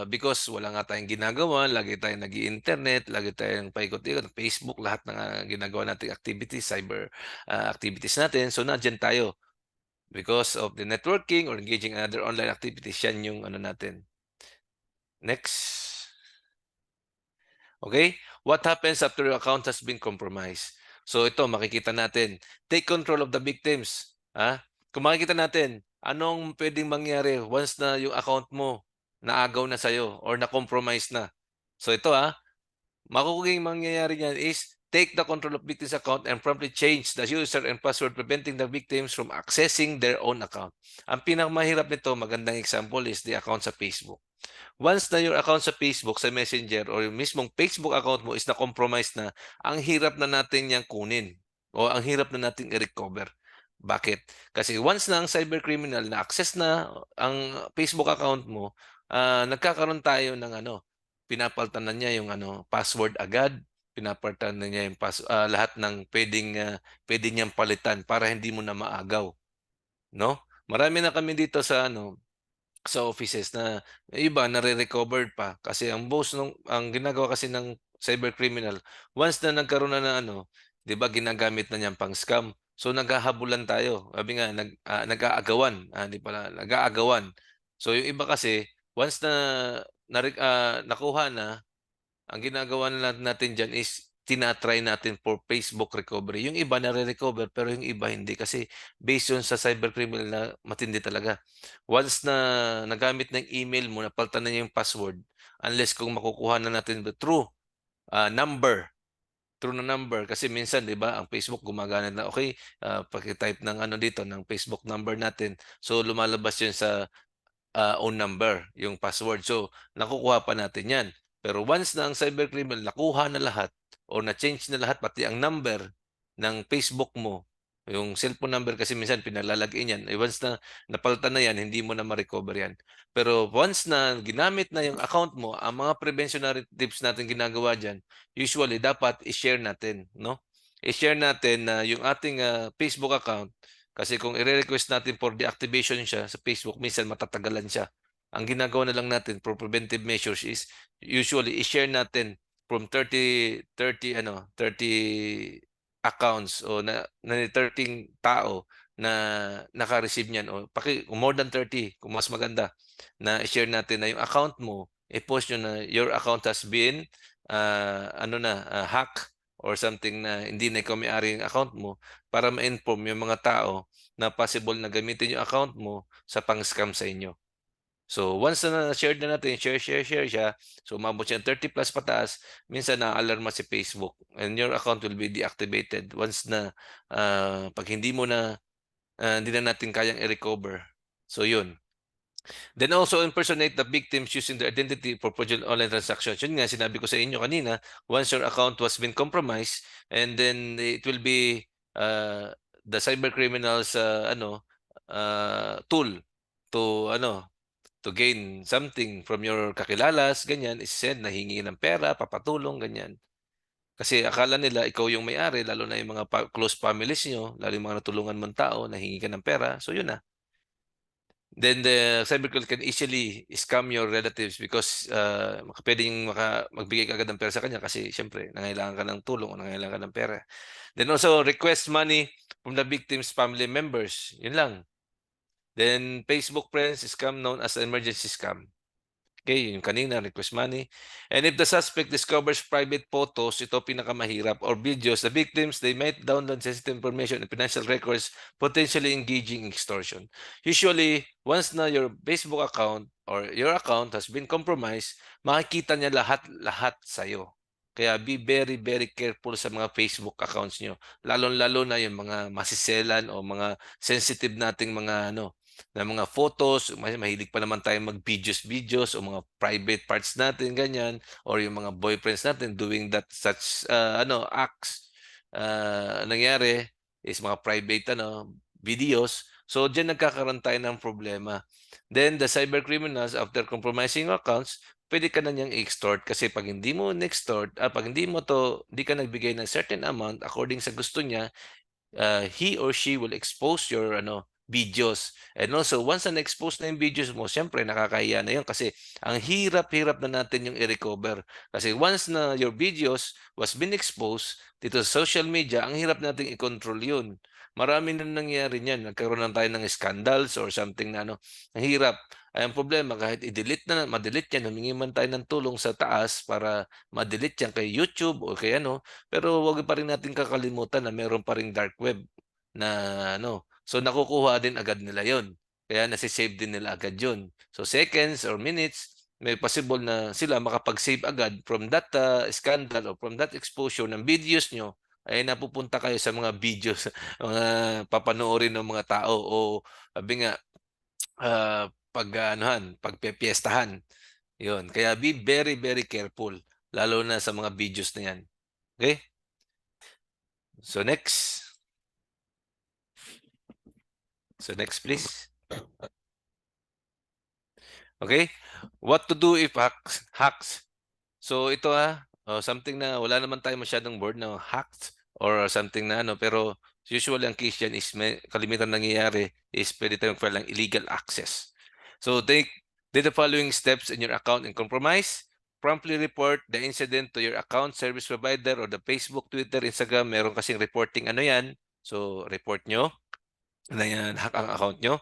because wala nga tayong ginagawa, lagi tayong nag-i-internet, lagi tayong paikot-ikot, Facebook, lahat ng ginagawa nating activities, cyber activities natin. So nandiyan tayo because of the networking or engaging in other online activities. Yan yung ano natin. Next. Okay? What happens after your account has been compromised? So ito, makikita natin. Take control of the victims. Kung makikita natin, anong pwedeng mangyari once na yung account mo naagaw na sa'yo or na-compromise na. So ito makukuging mangyayari niyan is take the control of victim's account and promptly change the user and password preventing the victims from accessing their own account. Ang pinakamahirap nito, magandang example is the account sa Facebook. Once na your account sa Facebook, sa Messenger, or yung mismong Facebook account mo is na-compromise na, ang hirap na natin yang kunin o ang hirap na natin i-recover. Bakit? Kasi once na ang cybercriminal na-access na ang Facebook account mo, nagkakaroon tayo ng pinapalitan na niya yung password agad, pinapalitan na niya yung lahat ng pwede niyang palitan para hindi mo na maagaw, no? Marami na kami dito sa offices na yung iba nare-recovered pa kasi ang ginagawa kasi ng cybercriminal once na nagkaroon na ng 'di ba ginagamit na niyang pang-scam. So naghahabulan tayo. Sabi nga nag-aagawan, hindi pala nag-aagawan. So yung iba kasi once na nakuha na, ang ginagawa na natin diyan is tina-try natin for Facebook recovery. Yung iba nare-recover pero yung iba hindi kasi based yun sa cybercriminal na matindi talaga. Once na nagamit ng email mo, napalitan na niya yung password, unless kung makukuha na natin through number, through na number. Kasi minsan, di ba, ang Facebook gumagana na, okay, paki-type ng dito, ng Facebook number natin. So, lumalabas yun sa own number, yung password. So, nakukuha pa natin yan. Pero once na ang cybercriminal nakuha na lahat o na-change na lahat, pati ang number ng Facebook mo, yung cellphone number kasi minsan pinalalagay yan. Once na napalitan na yan, hindi mo na ma-recover yan. Pero once na ginamit na yung account mo, ang mga preventionary tips natin ginagawa dyan, usually dapat i-share natin, no? I-share natin na yung ating Facebook account kasi kung i-request natin for deactivation siya sa Facebook, minsan matatagalan siya. Ang ginagawa na lang natin for preventive measures is usually i-share natin from 30 accounts o na 30 tao na naka-receive niyan o more than 30 kung mas maganda na i-share natin na yung account mo, i-post nyo na your account has been hack or something na hindi na ikaw may-ari yung account mo para ma-inform yung mga tao na possible na gamitin yung account mo sa pang-scam sa inyo. So once na share na natin, share siya, so umabot siya ng 30 plus pataas, minsan na-alarma si Facebook and your account will be deactivated once na pag hindi na natin kayang i-recover. So yun. Then also impersonate the victims using their identity for fraudulent online transactions. Yun nga, sinabi ko sa inyo kanina, once your account was been compromised, and then it will be the cyber criminals tool to to gain something from your kakilalas, ganyan, is-send, nahingi ng pera, papatulong, ganyan. Kasi akala nila ikaw yung may-ari, lalo na yung mga close families nyo, lalo yung mga natulungan mong tao, nahingi ka ng pera. So yun na. Then the cybercriminal can easily scam your relatives because pwedeng magbigay ka agad ng pera sa kanya kasi syempre nangailangan ka ng tulong o nangailangan ka ng pera. Then also request money from the victim's family members. Yun lang. Then Facebook friends scam known as emergency scam. Okay, yung kanina, request money. And if the suspect discovers private photos, ito pinakamahirap, or videos, the victims, they might download sensitive information and financial records, potentially engaging in extortion. Usually, once na your Facebook account or your account has been compromised, makikita niya lahat sa'yo. Kaya be very, very careful sa mga Facebook accounts nyo. Lalo-lalo na yung mga masiselan o mga sensitive nating mga photos, mahilig pa naman tayo mag-videos o mga private parts natin, ganyan, or yung mga boyfriends natin doing that such acts nangyari is mga private videos. So diyan nagkakaroon tayo ng problema. Then the cyber criminals after compromising your accounts, pwede ka na niyang i-extort kasi pag hindi mo na-extort, pag hindi ka nagbigay ng certain amount according sa gusto niya, he or she will expose your videos. And also, once na expose na yung videos mo, syempre nakakahiya na yun kasi ang hirap-hirap na natin yung i-recover. Kasi once na your videos was been exposed dito sa social media, ang hirap nating i-control yun. Marami na nangyayari niyan. Nagkaroon na tayo ng scandals or something na ang hirap. Ay, ang problema, kahit ma-delete yan, humingi man tayo ng tulong sa taas para ma-delete yan kay YouTube o kay pero wag pa rin natin kakalimutan na meron pa ring dark web na so nakukuha din agad nila yon. Kaya nasi-save din nila agad yon. So seconds or minutes, may possible na sila makapag-save agad from that scandal or from that exposure ng videos nyo ay napupunta kayo sa mga videos, mga papanoorin ng mga tao o sabi nga, pagpepiestahan. Yun. Kaya be very, very careful, lalo na sa mga videos na yan. Okay? So next. So next, please. Okay? What to do if hacks. So ito something na wala naman tayo masyadong board na hacked or something na pero usually ang case yan is kalimitan nangyayari is pwede tayong file ng illegal access. So take the following steps in your account and compromise. Promptly report the incident to your account service provider or the Facebook, Twitter, Instagram. Meron kasing reporting yan. So report nyo na yan, hack ang account nyo.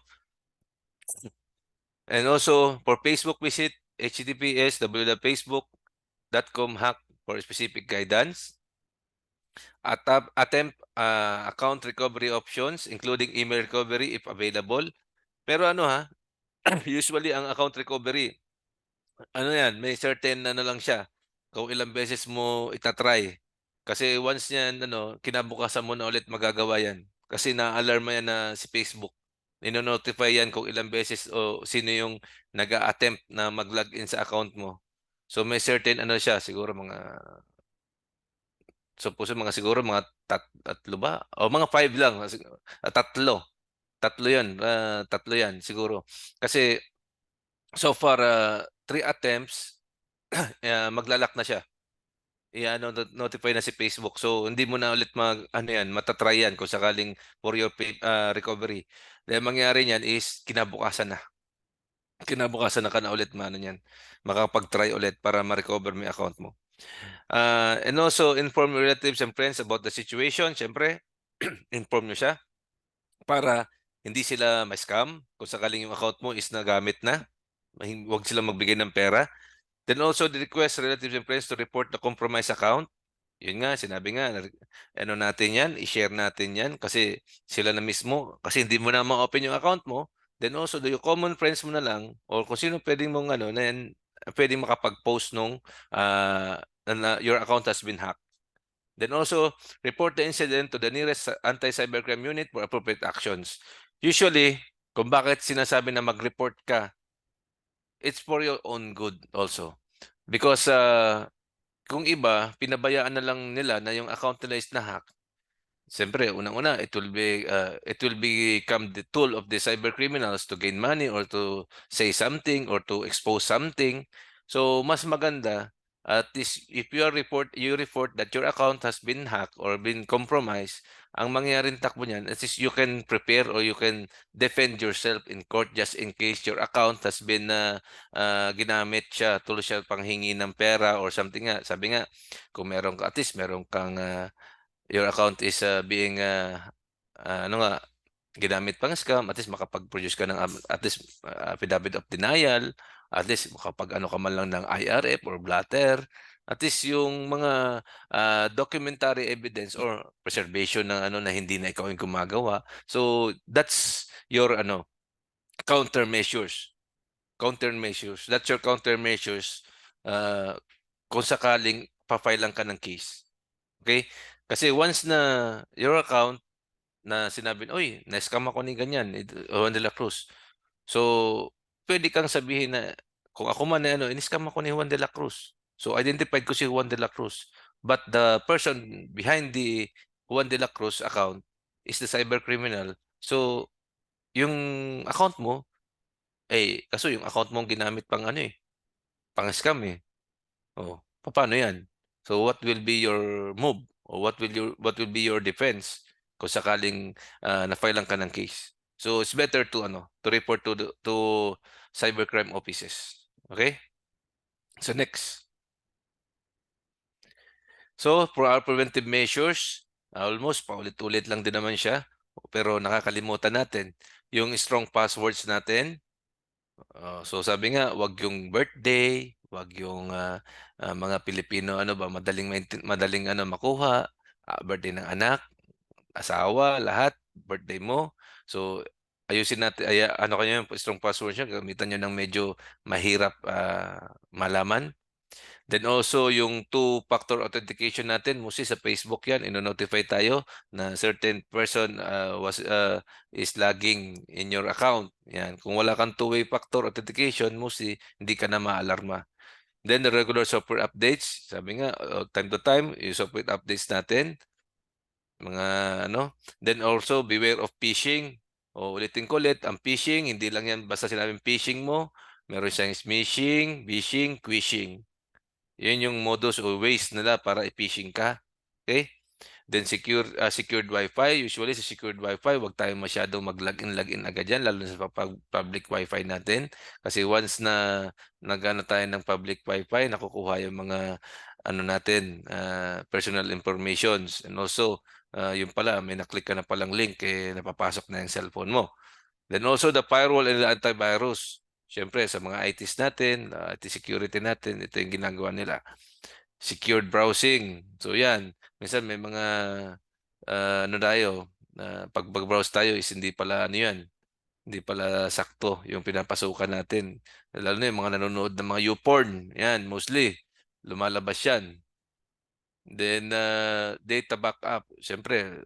And also for Facebook visit, https://www.facebook.com hack for specific guidance. Attempt account recovery options, including email recovery if available. Pero usually ang account recovery, yan, may certain lang siya, kung ilang beses mo itatry. Kasi once yan, kinabukasan mo na ulit magagawa yan. Kasi na-alarma yan na si Facebook. Ino-notify yan kung ilang beses o sino yung nag-a-attempt na mag-login sa account mo. So may certain siya, siguro siguro mga tatlo ba? O mga 5 lang. Tatlo. Tatlo yan siguro. Kasi so far, 3 attempts, maglalak na siya. Notify na si Facebook. So, hindi mo na ulit matatry yan kung sakaling for your recovery. Dahil mangyari niyan is kinabukasan na. Kinabukasan na ka na ulit makapag-try ulit para ma-recover mo yung account mo. And also, inform your relatives and friends about the situation. Siyempre, inform nyo siya para hindi sila ma-scam kung sakaling yung account mo is nagamit na. Huwag silang magbigay ng pera. Then also, request relatives and friends to report the compromised account. Yun nga, sinabi nga, natin yan, i-share natin yan kasi sila na mismo, kasi hindi mo na ma-open yung account mo, then also, yung common friends mo na lang, or kung sino pwedeng mong na yan, pwedeng makapag-post nung na your account has been hacked. Then also, report the incident to the nearest anti-cybercrime unit for appropriate actions. Usually, kung bakit sinasabi na mag-report ka, it's for your own good also. Because kung iba, pinabayaan na lang nila na yung account nila is na-hack. Siyempre, unang-una, it will become the tool of the cyber criminals to gain money or to say something or to expose something. So, mas maganda at least if you report that your account has been hacked or been compromised, ang mangyayaring takbo niyan, at least you can prepare or you can defend yourself in court just in case your account has been ginamit siya, tuloy siya panghingi ng pera or something nga. Sabi nga, kung at least meron kang your account is being ginamit pang scam, at least makapag-produce ka ng at least affidavit of denial, at least makapag ka man lang ng IRF or blatter, at least yung mga documentary evidence or preservation ng na hindi na ikaw yung gumagawa. So that's your countermeasures. Countermeasures. That's your countermeasures kung sakaling pa-file lang ka ng case. Okay? Kasi once na your account na sinabi, "Uy, na-scam ako ni ganyan, Juan de la Cruz." So, pwede kang sabihin na, kung ako man in-scam ako ni Juan de la Cruz. So, identified ko si Juan de la Cruz. But the person behind the Juan de la Cruz account is the cyber criminal. So, yung account mo, kaso yung account mo ginamit pang pang-scam Oh, paano 'yan? So what will be your move or what will be your defense kung sakaling na-filean ka ng case? So it's better to to report to cybercrime offices. Okay? So next. So for our preventive measures, almost paulit-ulit lang din naman siya, pero nakakalimutan natin yung strong passwords natin. So sabi nga, wag yung birthday, wag yung mga Pilipino madaling makuha, birthday ng anak, asawa, lahat, birthday mo. So ayusin natin ano kanya yung strong password niya, gamitan niyo ng medyo mahirap malaman. Then also yung two-factor authentication natin, mostly sa Facebook yan, ino-notify tayo na certain person is lagging in your account. Yan. Kung wala kang two-way factor authentication, mostly hindi ka na maalarma. Then the regular software updates, sabi nga, time to time, yung software updates natin, mga Then also beware of phishing. Ulitin ko ulit, ang phishing, hindi lang yan basta sinabing phishing mo, meron siyang smishing, phishing, quishing. Yun yung modus o ways nila para i-phishing ka. Okay? Then secured Wi-Fi. Usually sa secured Wi-Fi, wag tayong masyadong login agad yan, lalo na sa public Wi-Fi natin. Kasi once na nagana tayo ng public Wi-Fi, nakukuha yung mga natin, personal informations. And also, yung pala, may naklik ka na palang link, napapasok na yung cellphone mo. Then also the firewall and the antivirus. Siyempre, sa mga ITs natin, IT security natin, ito yung ginagawa nila. Secured browsing. So yan, minsan may mga tayo, pag browse tayo is hindi pala yan, hindi pala sakto yung pinapasukan natin. Lalo na yung mga nanonood ng mga YouPorn, yan, mostly, lumalabas yan. Then, data backup. Siyempre,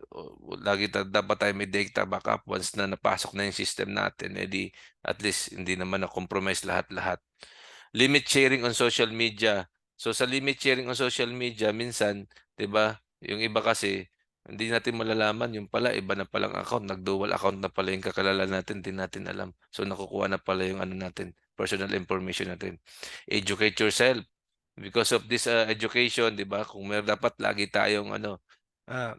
dapat tayo may data backup once na napasok na yung system natin. At least, hindi naman na-compromise lahat-lahat. Limit sharing on social media. So, sa limit sharing on social media, minsan, di ba, yung iba kasi, hindi natin malalaman, yung pala, iba na palang account, nag-dual account na pala yung kakilala natin, hindi natin alam. So, nakukuha na pala yung natin, personal information natin. Educate yourself. Because of this education, 'di ba? Kung dapat lagi tayong ah,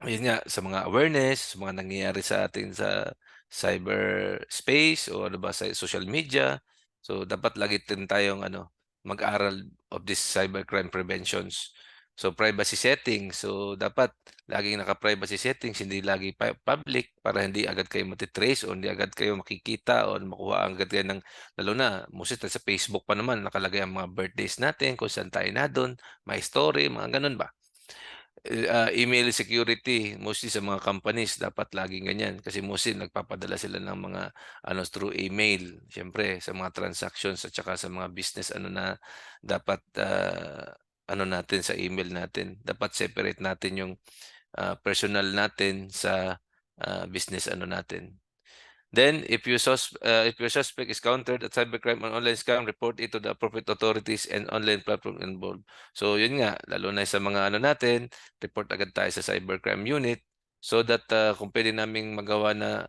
ayun nga sa mga awareness, sa mga nangyayari sa atin sa cyberspace o sa social media. So dapat lagi din tayong mag-aral of this cybercrime preventions. So privacy settings. So dapat laging naka-privacy settings, hindi lagi public para hindi agad kayo matitrace o hindi agad kayo makikita o makuha agad kayo ng lalo na mostly sa Facebook pa naman nakalagay ang mga birthdays natin, kung saan tayo na doon, my story, mga ganun ba? Email security, mostly sa mga companies, dapat laging ganyan. Kasi mostly nagpapadala sila ng mga through email. Siyempre, sa mga transactions at saka sa mga business, dapat natin sa email natin. Dapat separate natin yung personal natin sa business natin. Then, if your suspect is countered at cybercrime or online scam, report it to the appropriate authorities and online platform involved. So, yun nga, lalo na sa mga natin, report agad tayo sa cybercrime unit so that kung pwede naming magawa na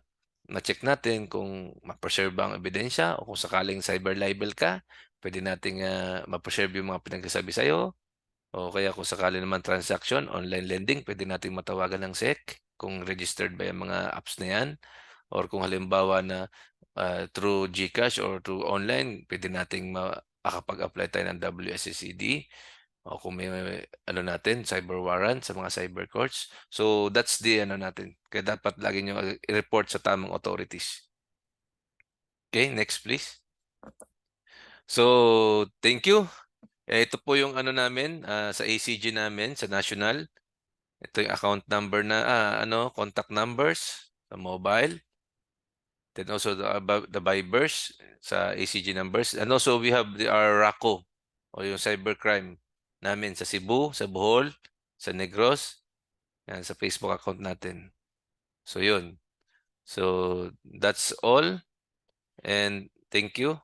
ma-check natin kung ma-preserve ba ang ebidensya o kung sakaling cyber libel ka, pwede nating ma-preserve yung mga pinagsasabi sa'yo o kaya kung sakali naman transaction, online lending, pwede nating matawagan ng SEC kung registered ba yung mga apps na yan. Or kung halimbawa na through GCash or through online, pwede nating makakapag-apply tayo ng WSSCD o kung may natin, cyber warrant sa mga cyber courts. So that's the natin. Kaya dapat lagi nyo i-report sa tamang authorities. Okay, next please. So, thank you. Ito po yung namin sa ACG namin sa national. Ito yung account number na contact numbers sa mobile. Then also the Vibers sa ACG numbers. And also we have our RACO o yung cybercrime namin sa Cebu, sa Bohol, sa Negros, yan, sa Facebook account natin. So yun. So that's all. And thank you.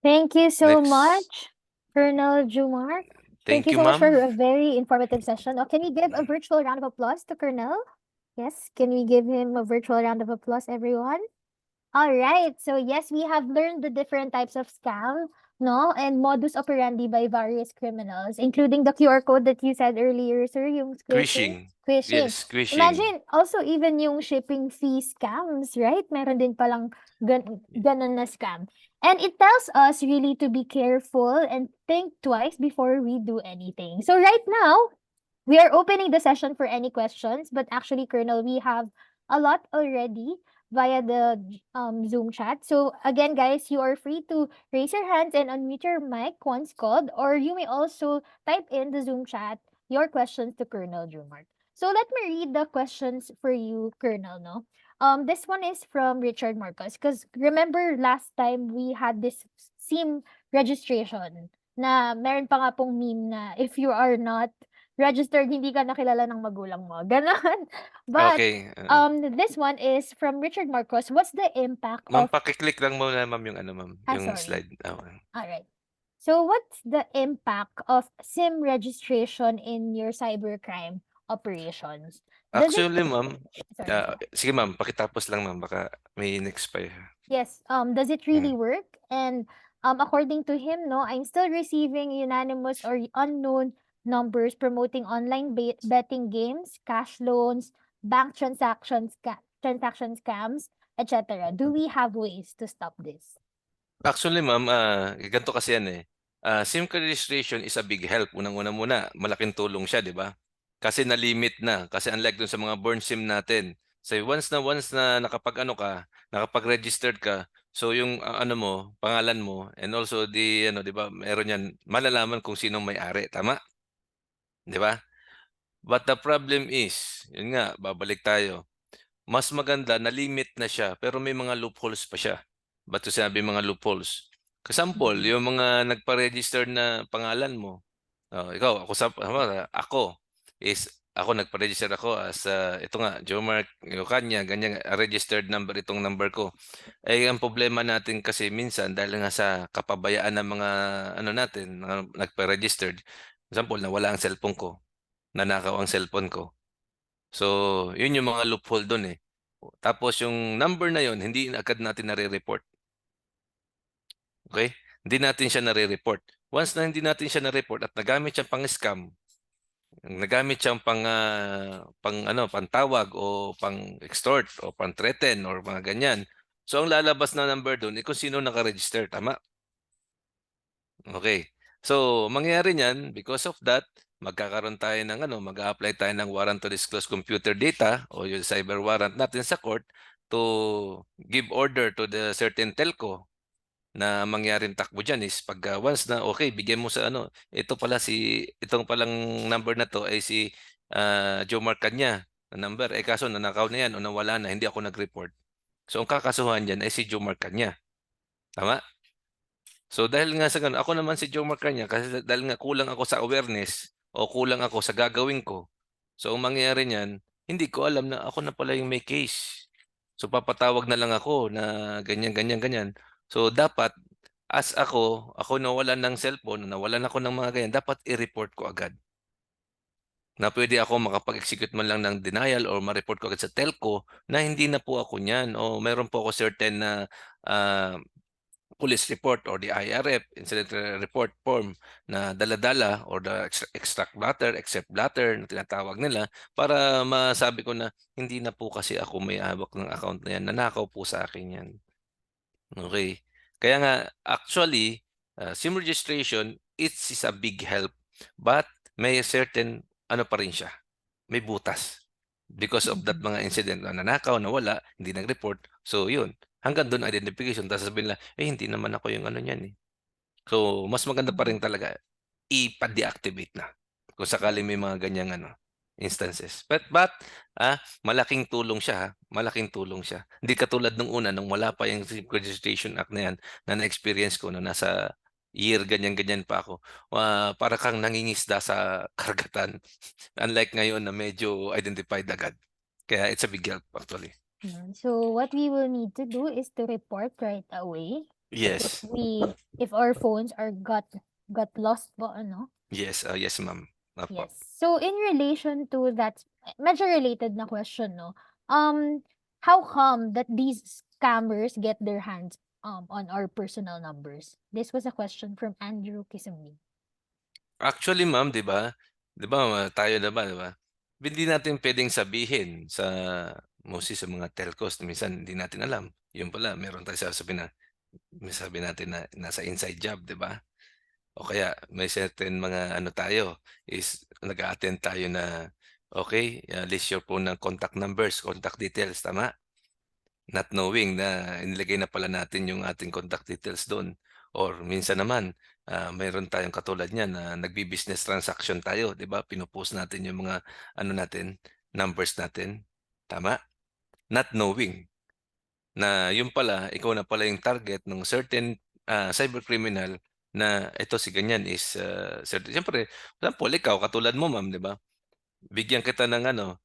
Thank you so Next. much, Colonel Jumar. Thank Thank you you, so much for ma'am. a very informative session. Can we give a virtual round of applause to Colonel? Yes, can we give him a virtual round of applause, everyone? All right. So yes, we have learned the different types of scam, no, and modus operandi by various criminals, including the QR code that you said earlier, sir, yung squishing, Squishing. squishing. Yes, squishing. Imagine also even yung shipping fee scams, right? Meron din palang ganun na scam. And it tells us really to be careful and think twice before we do anything. So right now, we are opening the session for any questions, but actually, Colonel, we have a lot already via the Zoom chat. So again, guys, you are free to raise your hands and unmute your mic once called, or you may also type in the Zoom chat your questions to Colonel Jumart. So let me read the questions for you, Colonel. No, this one is from Richard Marcos. Because remember last time we had this SIM registration na meron pa nga pong meme na if you are not registered, hindi ka na kilala ng magulang mo, gano'n. But, Okay. this one is from Richard Marcos. What's the impact Ma'am, of paki-click lang muna ma'am yung ano ma'am, yung sorry. slide. Okay. Alright. So, what's the impact of SIM registration in your cybercrime operations? Does it Actually ma'am, sorry. sige ma'am, pakitapos lang ma'am, baka may next pa. Yes, does it Hmm. really work? And according to him, no, I'm still receiving unanimous or unknown numbers promoting online betting games, cash loans, bank transaction scams, etc. Do we have ways to stop this? Actually ma'am, ganito kasi yan, eh. SIM card registration is a big help. Unang-una muna, malaking tulong siya, 'di ba? Kasi na-limit na, kasi unlike dun sa mga burn SIM natin. So once na nakapag-ano ka, nakapag-registered ka, so yung ano mo, pangalan mo and also the ano, 'di ba, meron yan, malalaman kung sinong may-ari, tama? 'Di ba? But the problem is, yun nga, babalik tayo. Mas maganda na limit na siya pero may mga loopholes pa siya. Ba't ko sinabi mga loopholes? Example, Mhm. yung mga nagpa-register na pangalan mo. Ikaw, ako is ako nagpa-register ako as ito nga, Jomar Yokanya, ganyan, registered number itong number ko. Eh, ang problema natin kasi minsan dahil nga sa kapabayaan ng mga ano natin, mga nagpa-registered. Example, nawala ang cellphone ko, nanakaw ang cellphone ko. So, yun yung mga loophole dun, eh. Tapos yung number na yun, hindi agad natin nare-report. Okay? Hindi natin siya nare-report. Once na hindi natin siya na-report at nagamit siya pang-scam, nagamit siyang pantawag o pang-extort o pang-threaten or mga ganyan. So, ang lalabas na number dun, kung sino naka-register, tama? Okay. So, mangyayari niyan, because of that, magkakaroon tayo ng mag-a-apply tayo ng warrant to disclose computer data o yung cyber warrant natin sa court to give order to the certain telco na mangyaring takbo diyan is pag once na okay, bigyan mo sa itong palang number na to ay si Joe Mark Kanya na number. Eh kaso nanakaw na yan o nawala na, hindi ako nag-report. So, ang kakasuhan diyan ay si Joe Mark Kanya. Tama? So dahil nga sa gano'n, ako naman si Joe Marcanya kasi dahil nga kulang ako sa awareness o kulang ako sa gagawin ko. So ang mangyayari niyan, hindi ko alam na ako na pala yung may case. So papatawag na lang ako na ganyan, ganyan, ganyan. So dapat as ako nawalan ng cellphone, nawalan ako ng mga ganyan, dapat i-report ko agad. Na pwede ako makapag-execute man lang ng denial or ma-report ko agad sa telco na hindi na po ako niyan o meron po ako certain na police report or the IRF, incident report form na dala-dala or the extract blatter, except blatter na tinatawag nila para masabi ko na hindi na po kasi ako may hawak ng account na yan, nanakaw po sa akin yan. Okay. Kaya nga, actually, SIM registration, it is a big help, but may certain, ano pa rin siya, may butas. Because of that Mhm. mga incident na nanakaw, nawala, hindi nag-report. So, yun. Hanggang doon identification. Tapos sabihin nila, hindi naman ako yung ano niyan eh. So, mas maganda pa rin Mhm. talaga ipa-deactivate na. Kung sakali may mga ganyang instances. But malaking tulong siya. Malaking tulong siya. Hindi katulad nung una, nung wala pa yung Registration Act na yan, na na-experience ko, no, nasa year, ganyan-ganyan pa ako. Para kang nangingisda sa karagatan. Unlike ngayon na medyo identified agad. Kaya it's a big help actually. So what we will need to do is to report right away if Yes. we if our phones are got lost po, ano. Yes, yes ma'am. Opo. Yes. So in relation to that, medyo related na question, no? How come that these scammers get their hands on our personal numbers? This was a question from Andrew Kisumi. Actually, ma'am, 'di ba tayo naman, 'di ba? Hindi natin puwedeng sabihin sa mostly sa mga telcos minsan hindi natin alam. Yun pala meron tayong sasabihin na may sabi natin na nasa inside job, 'di ba? O kaya may certain mga ano tayo is nag-a-attend tayo na, "Okey, list your phone ng contact numbers, contact details." Tama? Not knowing na inilagay na pala natin yung ating contact details dun or minsan naman, mayroon tayong katulad niyan na nagbi-business transaction tayo, 'di ba? Pino-post natin yung mga ano natin, numbers natin, tama? Not knowing na yun pala, ikaw na pala yung target ng certain, cybercriminal na ito si ganyan is, certain siyempre example ikaw katulad mo ma'am, 'di ba? Bigyan kita ng ano,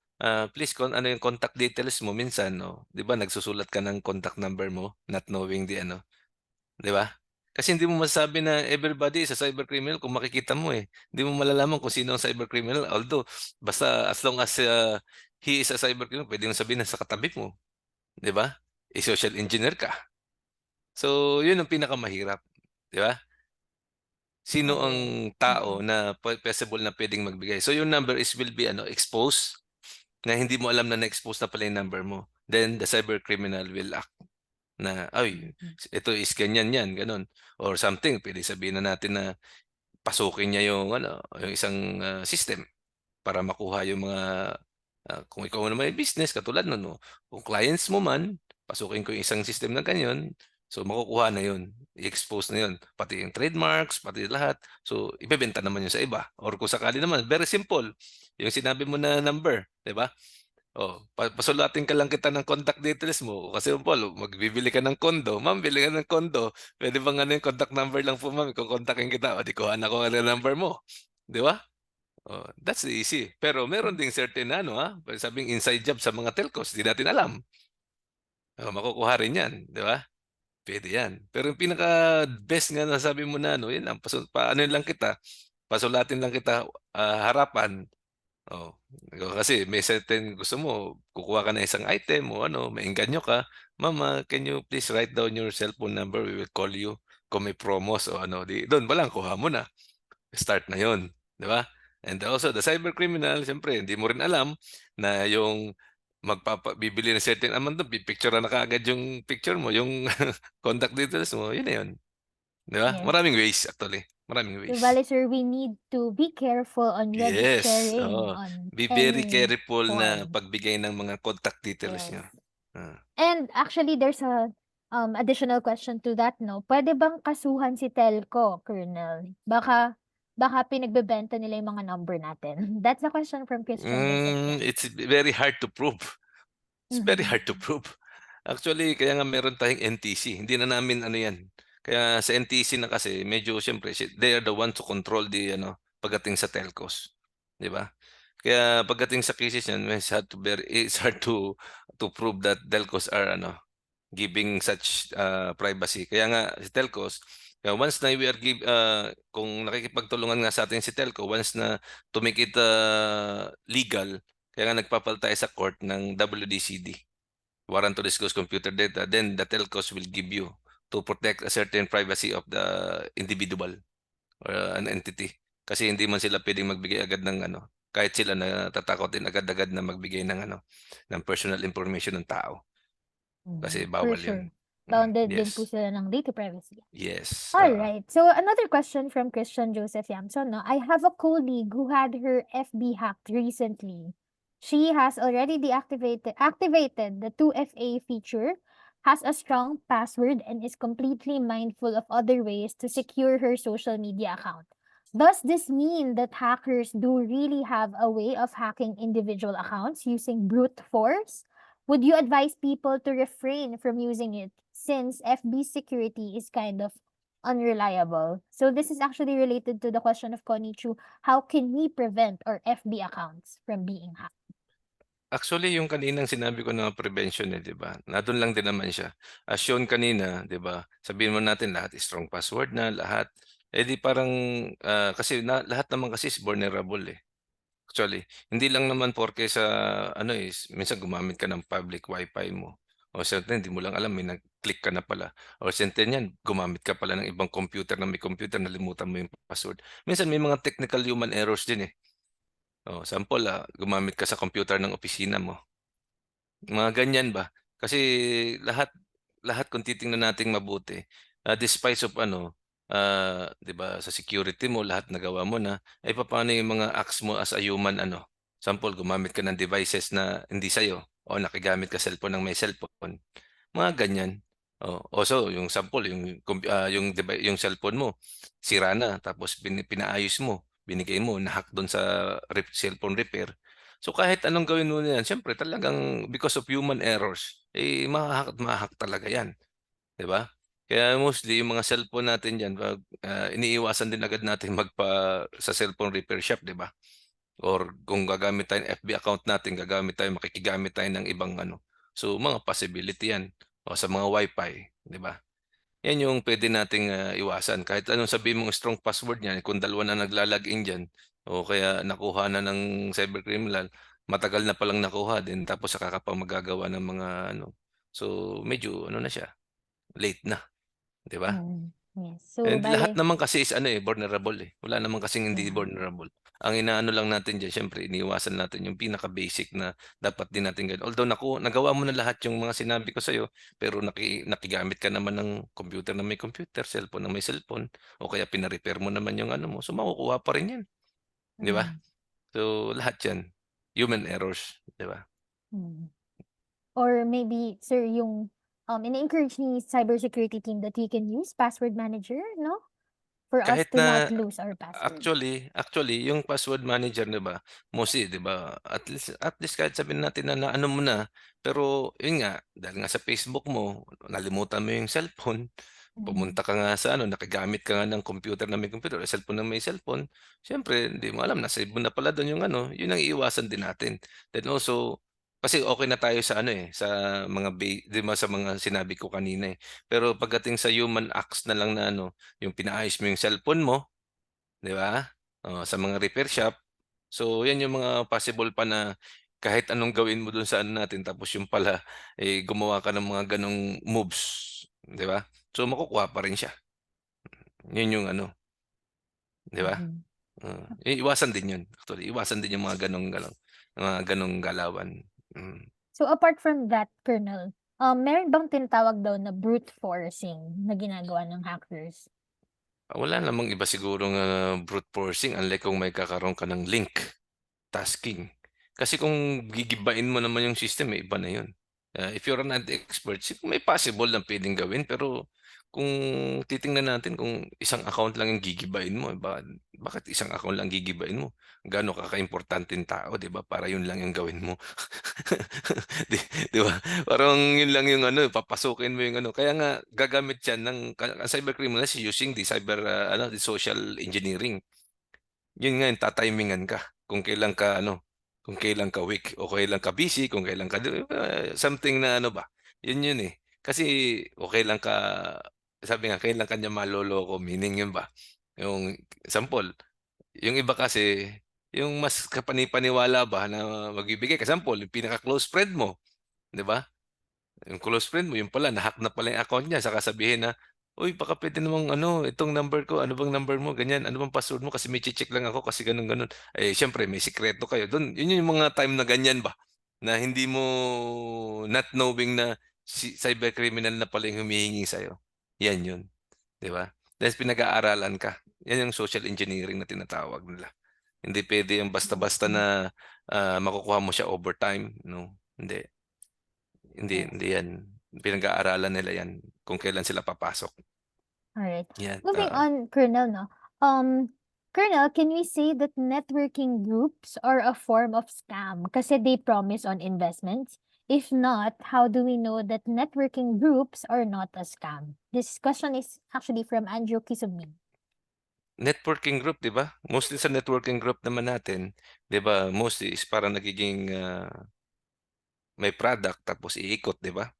please ano yung contact details mo minsan, oh, 'di ba nagsusulat ka ng contact number mo, not knowing the ano, 'di ba? Kasi hindi mo masasabi na everybody is a cybercriminal kung makikita mo, eh. Hindi mo malalaman kung sino ang cybercriminal although basta as long as, he is a cybercriminal puwede mong sabihin nasa katabi mo, 'di ba? I-social engineer ka. So, yun ang pinakamahirap, 'di ba? Sino ang Correct. tao Mm-mm. na possible na puwedeng magbigay. So, your number will be ano, exposed. Na hindi mo alam na na-expose na pala yung number mo. Then the cybercriminal will act na, "Ay, Mm-mm. ito is ganyan 'yan," gano'n. Or something puwede sabihin na natin na pasukin niya yung ano, yung isang, system para makuha yung mga, kung ikaw naman may business katulad no'n 'no, kung clients mo man, pasukin ko yung isang system na ganyan, so makukuha na 'yun, i-expose na 'yun, pati yung trademarks, pati lahat. So ibebenta naman 'yun sa iba or kung sakali naman very simple, yung sinabi mo na number, 'di ba? Oh, pasulatin ka lang kita ng contact details mo kasi Paul, magbibili ka ng kondo, "Ma'am, bili ka ng kondo, puwede bang ano yung contact number lang po ma'am, kokontakin kita." O 'di kuha na ko ng number mo, 'di ba? Oh, that's easy. Pero meron ding certain na ano, sabing inside job sa mga telcos, 'di natin alam. Oh, makukuha rin 'yan, 'di ba? Puwede 'yan. Pero yung pinaka-best nga nasabi mo na ano, yun lang paanohin lang kita, pasulatin lang kita, harapan. Oo, kasi may certain gusto mo kukuha ka ng isang item o ano, maengganyo ka, "Ma'am, can you please write down your cellphone number, we will call you." Kung may promos o ano, 'di do'n pa lang kuha mo na, start na 'yun, 'di ba? And also the cybercriminal siyempre hindi mo rin alam na yung bibili ng certain amount do'n pipicturan na kaagad yung picture mo, yung contact details mo, 'yun na 'yun, 'di ba? Yes. Maraming ways actually, maraming So, ways. bale, sir, we need to be careful on really Yes, sharing oo. on Be very any careful na form. pagbigay ng mga contact details Yes. niyo. Ah. And actually, there's a additional question to that, no? Pwede bang kasuhan si telco, Colonel? Baka pinagbebenta nila yung mga number natin. That's a question from Christian Joseph Yan. It's very hard to prove. It's very Mhm. hard to prove. Actually, kaya nga meron tayong NTC, hindi na namin ano 'yan. Kaya sa NTC na kasi medyo siyempre they are the ones to control the ano, pagdating sa telcos, 'di ba? Kaya pagdating sa cases niyan, it's hard to prove that telcos are ano, giving such, privacy. Kaya nga si telcos, once na kung nakikipagtulungan nga sa atin si telco, once na to make it, legal, kaya nga nagpa tayo sa court ng WDCD, Warrant to Disclose Computer Data, then the telcos will give you to protect a certain privacy of the individual or an entity. Kasi hindi man sila puwedeng magbigay agad ng ano, kahit sila natatakot din agad-agad na magbigay ng ano, ng personal information ng tao, kasi For bawal 'yun. sure. Bounded din po Yes. sila ng data privacy. Yes, All oo. right. So another question from Christian Joseph Yamson. No? I have a colleague who had her FB hacked recently. She has already activated the 2FA feature, has a strong password, and is completely mindful of other ways to secure her social media account. Does this mean that hackers do really have a way of hacking individual accounts using brute force? Would you advise people to refrain from using it since FB security is kind of unreliable? So this is actually related to the question of Konichu, how can we prevent our FB accounts from being hacked? Actually, yung kaninang sinabi ko na prevention, 'di ba, nandun lang din naman siya. As shown kanina, 'di ba, sabihin mo natin lahat strong password na, lahat. Eh, di parang, kasi lahat naman kasi is vulnerable, eh. Actually, hindi lang naman porke sa ano, is minsan gumamit ka ng public wifi mo o certain hindi mo lang alam may nag-click ka na pala or certain yan gumamit ka pala ng ibang computer na may computer nalimutan mo yung password. Minsan may mga technical human errors din, eh. Oh, sample, gumamit ka sa computer ng opisina mo. Mga ganyan ba. Kasi lahat lahat kung titingnan nating mabuti, despite of ano, 'di ba sa security mo lahat nagawa mo na, eh, papaano yung mga acts mo as a human ano, sample gumamit ka ng devices na hindi sa'yo o nakigamit ka cellphone ng may cellphone, mga ganyan. Oh, also yung sample yung yung cellphone mo sira na tapos pinaayos mo, binigay mo, na-hack dun sa cellphone repair. So kahit anong gawin mo na yan siyempre talagang because of human errors, eh, maha-hack at maha-hack talaga yan, 'di ba? Kaya mostly yung mga cellphone natin diyan 'pag, iniiwasan din agad natin sa cellphone repair shop, 'di ba? Or kung gagamit tayo ng FB account natin, makikigamit tayo ng ibang ano, so mga possibility yan o sa mga wifi, 'di ba? Yan yung puwede nating, iwasan kahit anong sabihin mong strong password niyan kung dalawa na nagla-login diyan o kaya nakuha na ng cybercriminal, matagal na palang nakuha din tapos saka ka pa magagawa ng mga ano, so medyo ano na siya, late na, 'di ba? Mm, yes. So, And lahat bale naman kasi is ano, eh, vulnerable, eh, wala naman kasing hindi yeah. vulnerable. Ang inaano lang natin diyan siyempre iniiwasan natin yung pinaka-basic na dapat din natin gawin. Although nagawa mo na lahat yung mga sinabi ko sa'yo, pero nakigamit ka naman ng computer na may computer, cellphone na may cellphone, o kaya pina-repair mo naman yung ano mo, so makukuha pa rin 'yan, 'di ba? Mm, So lahat 'yan, human errors, 'di ba? mm. Or maybe, sir, yung, ini-encourage ni cybersecurity team that we can use password manager, no? For us Kahit to not na lose our passwords. actually yung password manager 'di ba, mostly 'di ba, at least kahit sabihin natin na naano mo na, pero yun nga, dahil nga sa Facebook mo, nalimutan mo yung cellphone, Mm, pumunta ka nga sa ano, nakigamit ka nga ng computer na may computer o cellphone na may cellphone, siyempre hindi mo alam na-save mo na pala dun yung ano, yun ang iiwasan din natin. Then also, kasi okey na tayo sa ano, eh, sa mga 'di ba sa mga sinabi ko kanina, eh. Pero pagdating sa human acts na lang na ano, yung pinaayos mo yung cellphone mo, 'di ba? Oh, sa mga repair shop. So, 'yan yung mga possible pa na kahit anong gawin mo dun sa ano natin tapos yung pala, eh, gumawa ka ng mga gano'ng moves, 'di ba? So, makukuha pa rin siya. Yun yung ano, 'di ba? mm. Iwasan din yun actually, iwasan din yung mga gano'ng galawan. Hmm. So, apart from that, Colonel, meron bang tinatawag daw na brute forcing na ginagawa ng hackers? Wala namang iba sigurong, brute forcing unlike kung may kakaroon ka ng link. Tasking. Kasi kung gigibain mo naman yung system, eh, iba na yun. If you're not the expert, may possible na puwedeng gawin pero kung titingnan natin kung isang account lang yung gigibain mo, bakit isang account lang gigibain mo? Gaano ka kaimportanteng tao, 'di ba, para yun lang yung gawin mo. 'Di 'di ba? Parang yun lang yung ano, papasukin mo yung ano, kaya nga gagamit yan ng ang cybercriminals using the the social engineering. Yun nga yung ta-timingan ka kung kailan ka ano, kung kailan ka weak o kailan ka busy, kung kailan ka something na ano ba, yun eh. Kasi o kailan ka sabi nga kailan ka niya maloloko meaning yun ba, yung example, yung iba kasi yung mas kapani-paniwala ba na magbibigay example yung pinaka-close friend mo, 'di ba? Yung close friend mo, yun pala na-hack na pala yung account niya saka sabihin na, "Uy baka puwede namang ano, itong number ko, ano bang number mo, ganyan, ano bang password mo kasi may che-check lang ako kasi gano'n, gano'n." Eh, siyempre may sikreto kayo dun, yun yung mga time na ganyan ba, na hindi mo not knowing na cybercriminal na pala yung humihingi sa'yo, yan yun, 'di ba? Dahil pinag-aaralan ka, yan yung social engineering na tinatawag nila. Hindi puwede yung basta-basta Mm, na, makukuha mo siya over time, 'no, hindi. yes. Hindi yan. Pinag-aaralan nila yan kung kailan sila papasok. Alright. Yan, Moving oo. on, Colonel, no? Colonel, can we say that networking groups are a form of scam kasi they promise on investments? If not, how do we know that networking groups are not a scam? This question is actually from Andrew Kisubin. Networking group, 'di ba? Mostly sa networking group naman natin, 'di ba, mostly is parang nagiging, may product tapos iikot, 'di ba?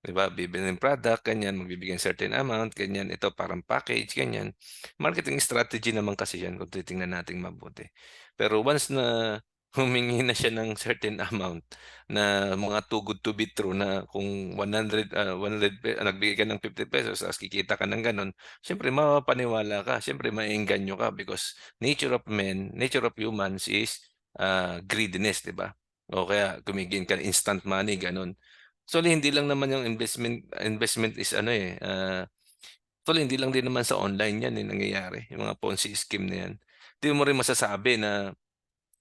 'Di ba? Bibili ng product, ganyan, magbibigay ng certain amount, ganyan. Ito parang package, ganyan. Marketing strategy naman kasi 'yan kung titingnan nating mabuti. Pero once na humingi na siya ng certain amount na mga too good to be true na kung 100 nagbigay ka ng ₱50 tapos kikita ka ng gano'n, siyempre mapapaniwala ka, siyempre maeengganyo ka because nature of humans is, greediness, 'di ba? O kaya kumigin ka instant money, gano'n. Actually, hindi lang naman yung investment is ano, actually hindi lang din naman sa online 'yan, nangyayari, yung mga Ponzi scheme na 'yan. Di mo rin masasabi na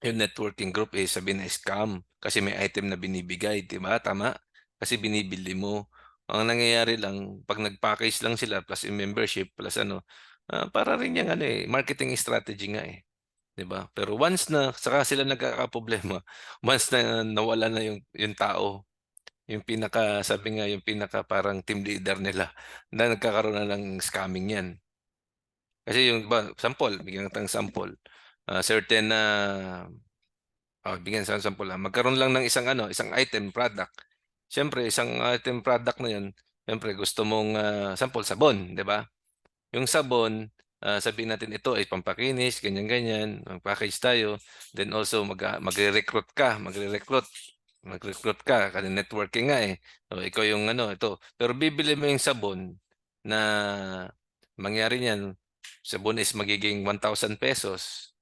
yung networking group, sabihin na scam kasi may item na binibigay, 'di ba, tama? Kasi binibili mo. Ang nangyayari lang 'pag nag-package lang sila plus yung membership plus ano, para rin yang ano, marketing strategy nga, 'di ba? Pero once na saka sila nagkakaproblema, once na nawala na yung tao yung sabi nga yung pinaka parang team leader nila na nagkakaroon na ng scamming 'yan. Kasi yung iba sample, bigyan kitang sample, certain na, bigyan sa sample, magkaroon lang ng isang ano, isang item product. Siyempre isang item product na 'yun, siyempre gusto mong, sample sabon, 'di ba? Yung sabon, sabihin natin ito ay pampakinis, ganyan-ganyan, mag-package tayo. Then also magre-recruit ka kasi networking nga, o ikaw yung ano, ito. Pero bibili mo yung sabon na mangyari niyan, sabon is magiging ₱1,000.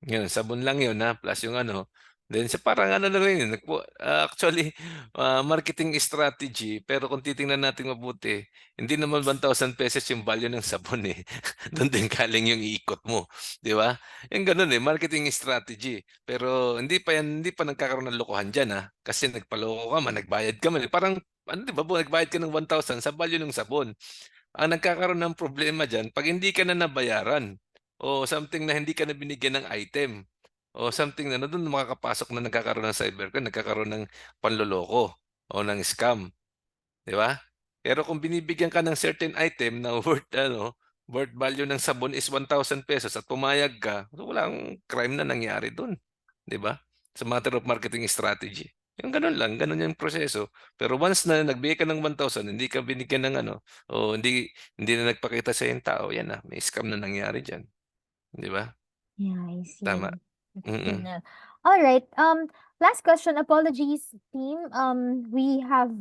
Yun, sabon lang yun, plus yung ano, then sa parang ano na rin, actually, marketing strategy pero kung titingnan natin mabuti, hindi naman ₱1,000 yung value ng sabon, Dun din galing yung ikot mo, 'di ba? Yung gano'n, marketing strategy. Pero hindi pa nagkakaroon ng lokohan diyan, kasi nagpaloko ka man, nagbayad ka man, parang ano, 'di ba, nagbayad ka ng 1,000 sa value ng sabon. Ang nagkakaroon ng problema diyan 'pag hindi ka na nabayaran o something na hindi ka na binigyan ng item o something na dun makakapasok na nagkakaroon ng cybercrime, nagkakaroon ng panloloko o ng scam, 'di ba? Pero kung binibigyan ka ng certain item na worth value ng sabon is ₱1,000 at pumayag ka, so walang crime na nangyari dun, 'di ba? It's a matter of marketing strategy. Yung gano'n lang, gano'n yung proseso. Pero once na nagbigay ka ng 1,000 hindi ka binigyan ng ano o hindi na nagpakita sa'yo yung tao, 'yan na, may scam na nangyari diyan, 'di ba? Yeah, I Tama, see. That's good to mm. know. All right. Last question. Apologies, team. We have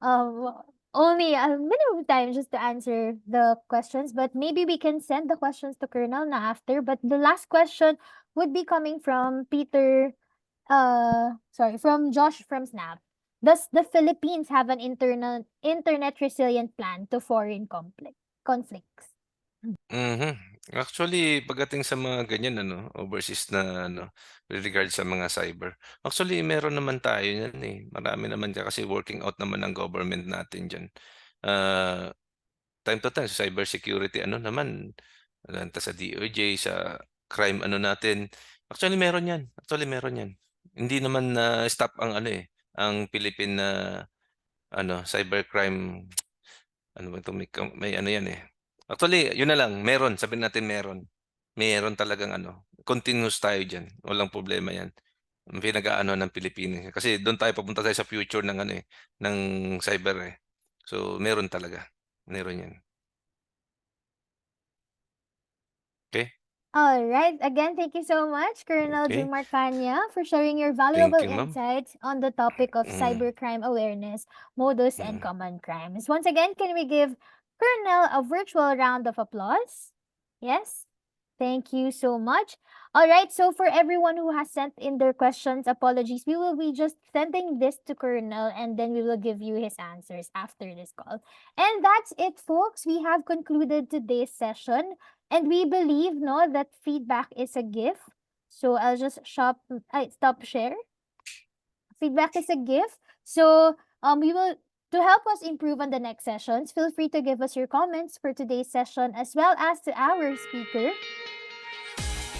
um only a minimum time just to answer the questions, but maybe we can send the questions to Colonel na after. But the last question would be coming from Peter. From Josh from Snap. Does the Philippines have an internet resilient plan to foreign conflicts? Mhm. Actually, pagdating sa mga ganyan ano, overseas na ano, with regard sa mga cyber, actually meron naman tayo niyan, Marami naman diyan kasi working out naman ng government natin diyan. Ah, Time to time sa cybersecurity ano naman, sa DOJ, sa crime ano natin, actually meron 'yan. Hindi naman na-stop ang ano, ang Philippine na ano, cybercrime. Ano ba 'to, may ano 'yan, Actually, yun na lang, meron, sabihin natin meron. Meron talagang ano, continuous tayo diyan, walang problema 'yan. Ang pinag-aano ng Pilipinas kasi do'n papunta tayo sa future ng ano, ng cyber, So, meron talaga, meron 'yan. Okey, All right. Again, thank you so much, Colonel okey. Jim Marcanya, for sharing your valuable Thank you, ma'am. insights on the topic of Mm, cybercrime awareness, modus, and mm. common crimes. Once again, can we give Colonel a virtual round of applause? Yes? Thank you so much. All right. So, for everyone who has sent in their questions, apologies. We will be just sending this to Colonel and then we will give you his answers after this call. And that's it, folks. We have concluded today's session. And we believe, no, that feedback is a gift. So I'll just stop share. Feedback is a gift. So we will to help us improve on the next sessions. Feel free to give us your comments for today's session as well as to our speaker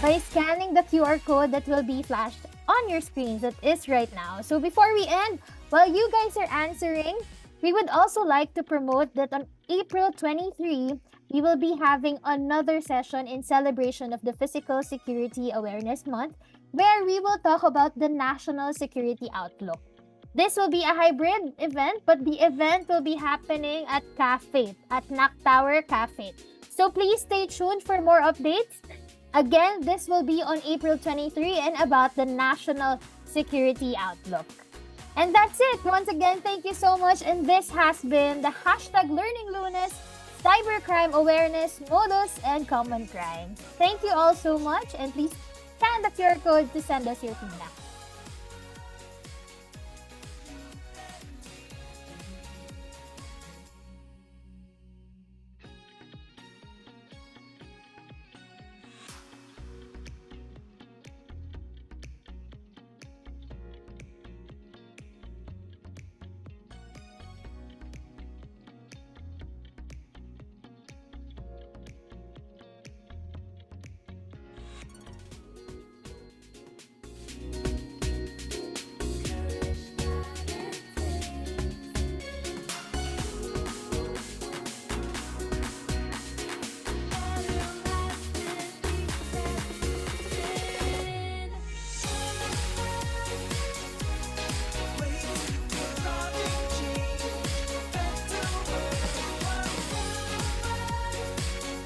by scanning the QR code that will be flashed on your screens that is right now. So before we end, while you guys are answering, we would also like to promote that on April 23, we will be having another session in celebration of the Physical Security Awareness Month, where we will talk about the national security outlook. This will be a hybrid event, but the event will be happening at Cafe, at NAC Tower Cafe. So please stay tuned for more updates. Again, this will be on April 23 and about the national security outlook. And that's it. Once again, thank you so much. And this has been the hashtag Learning Lunes, Cybercrime Awareness, Modus, and Common Crimes. Thank you all so much. And please scan the QR code to send us your feedback.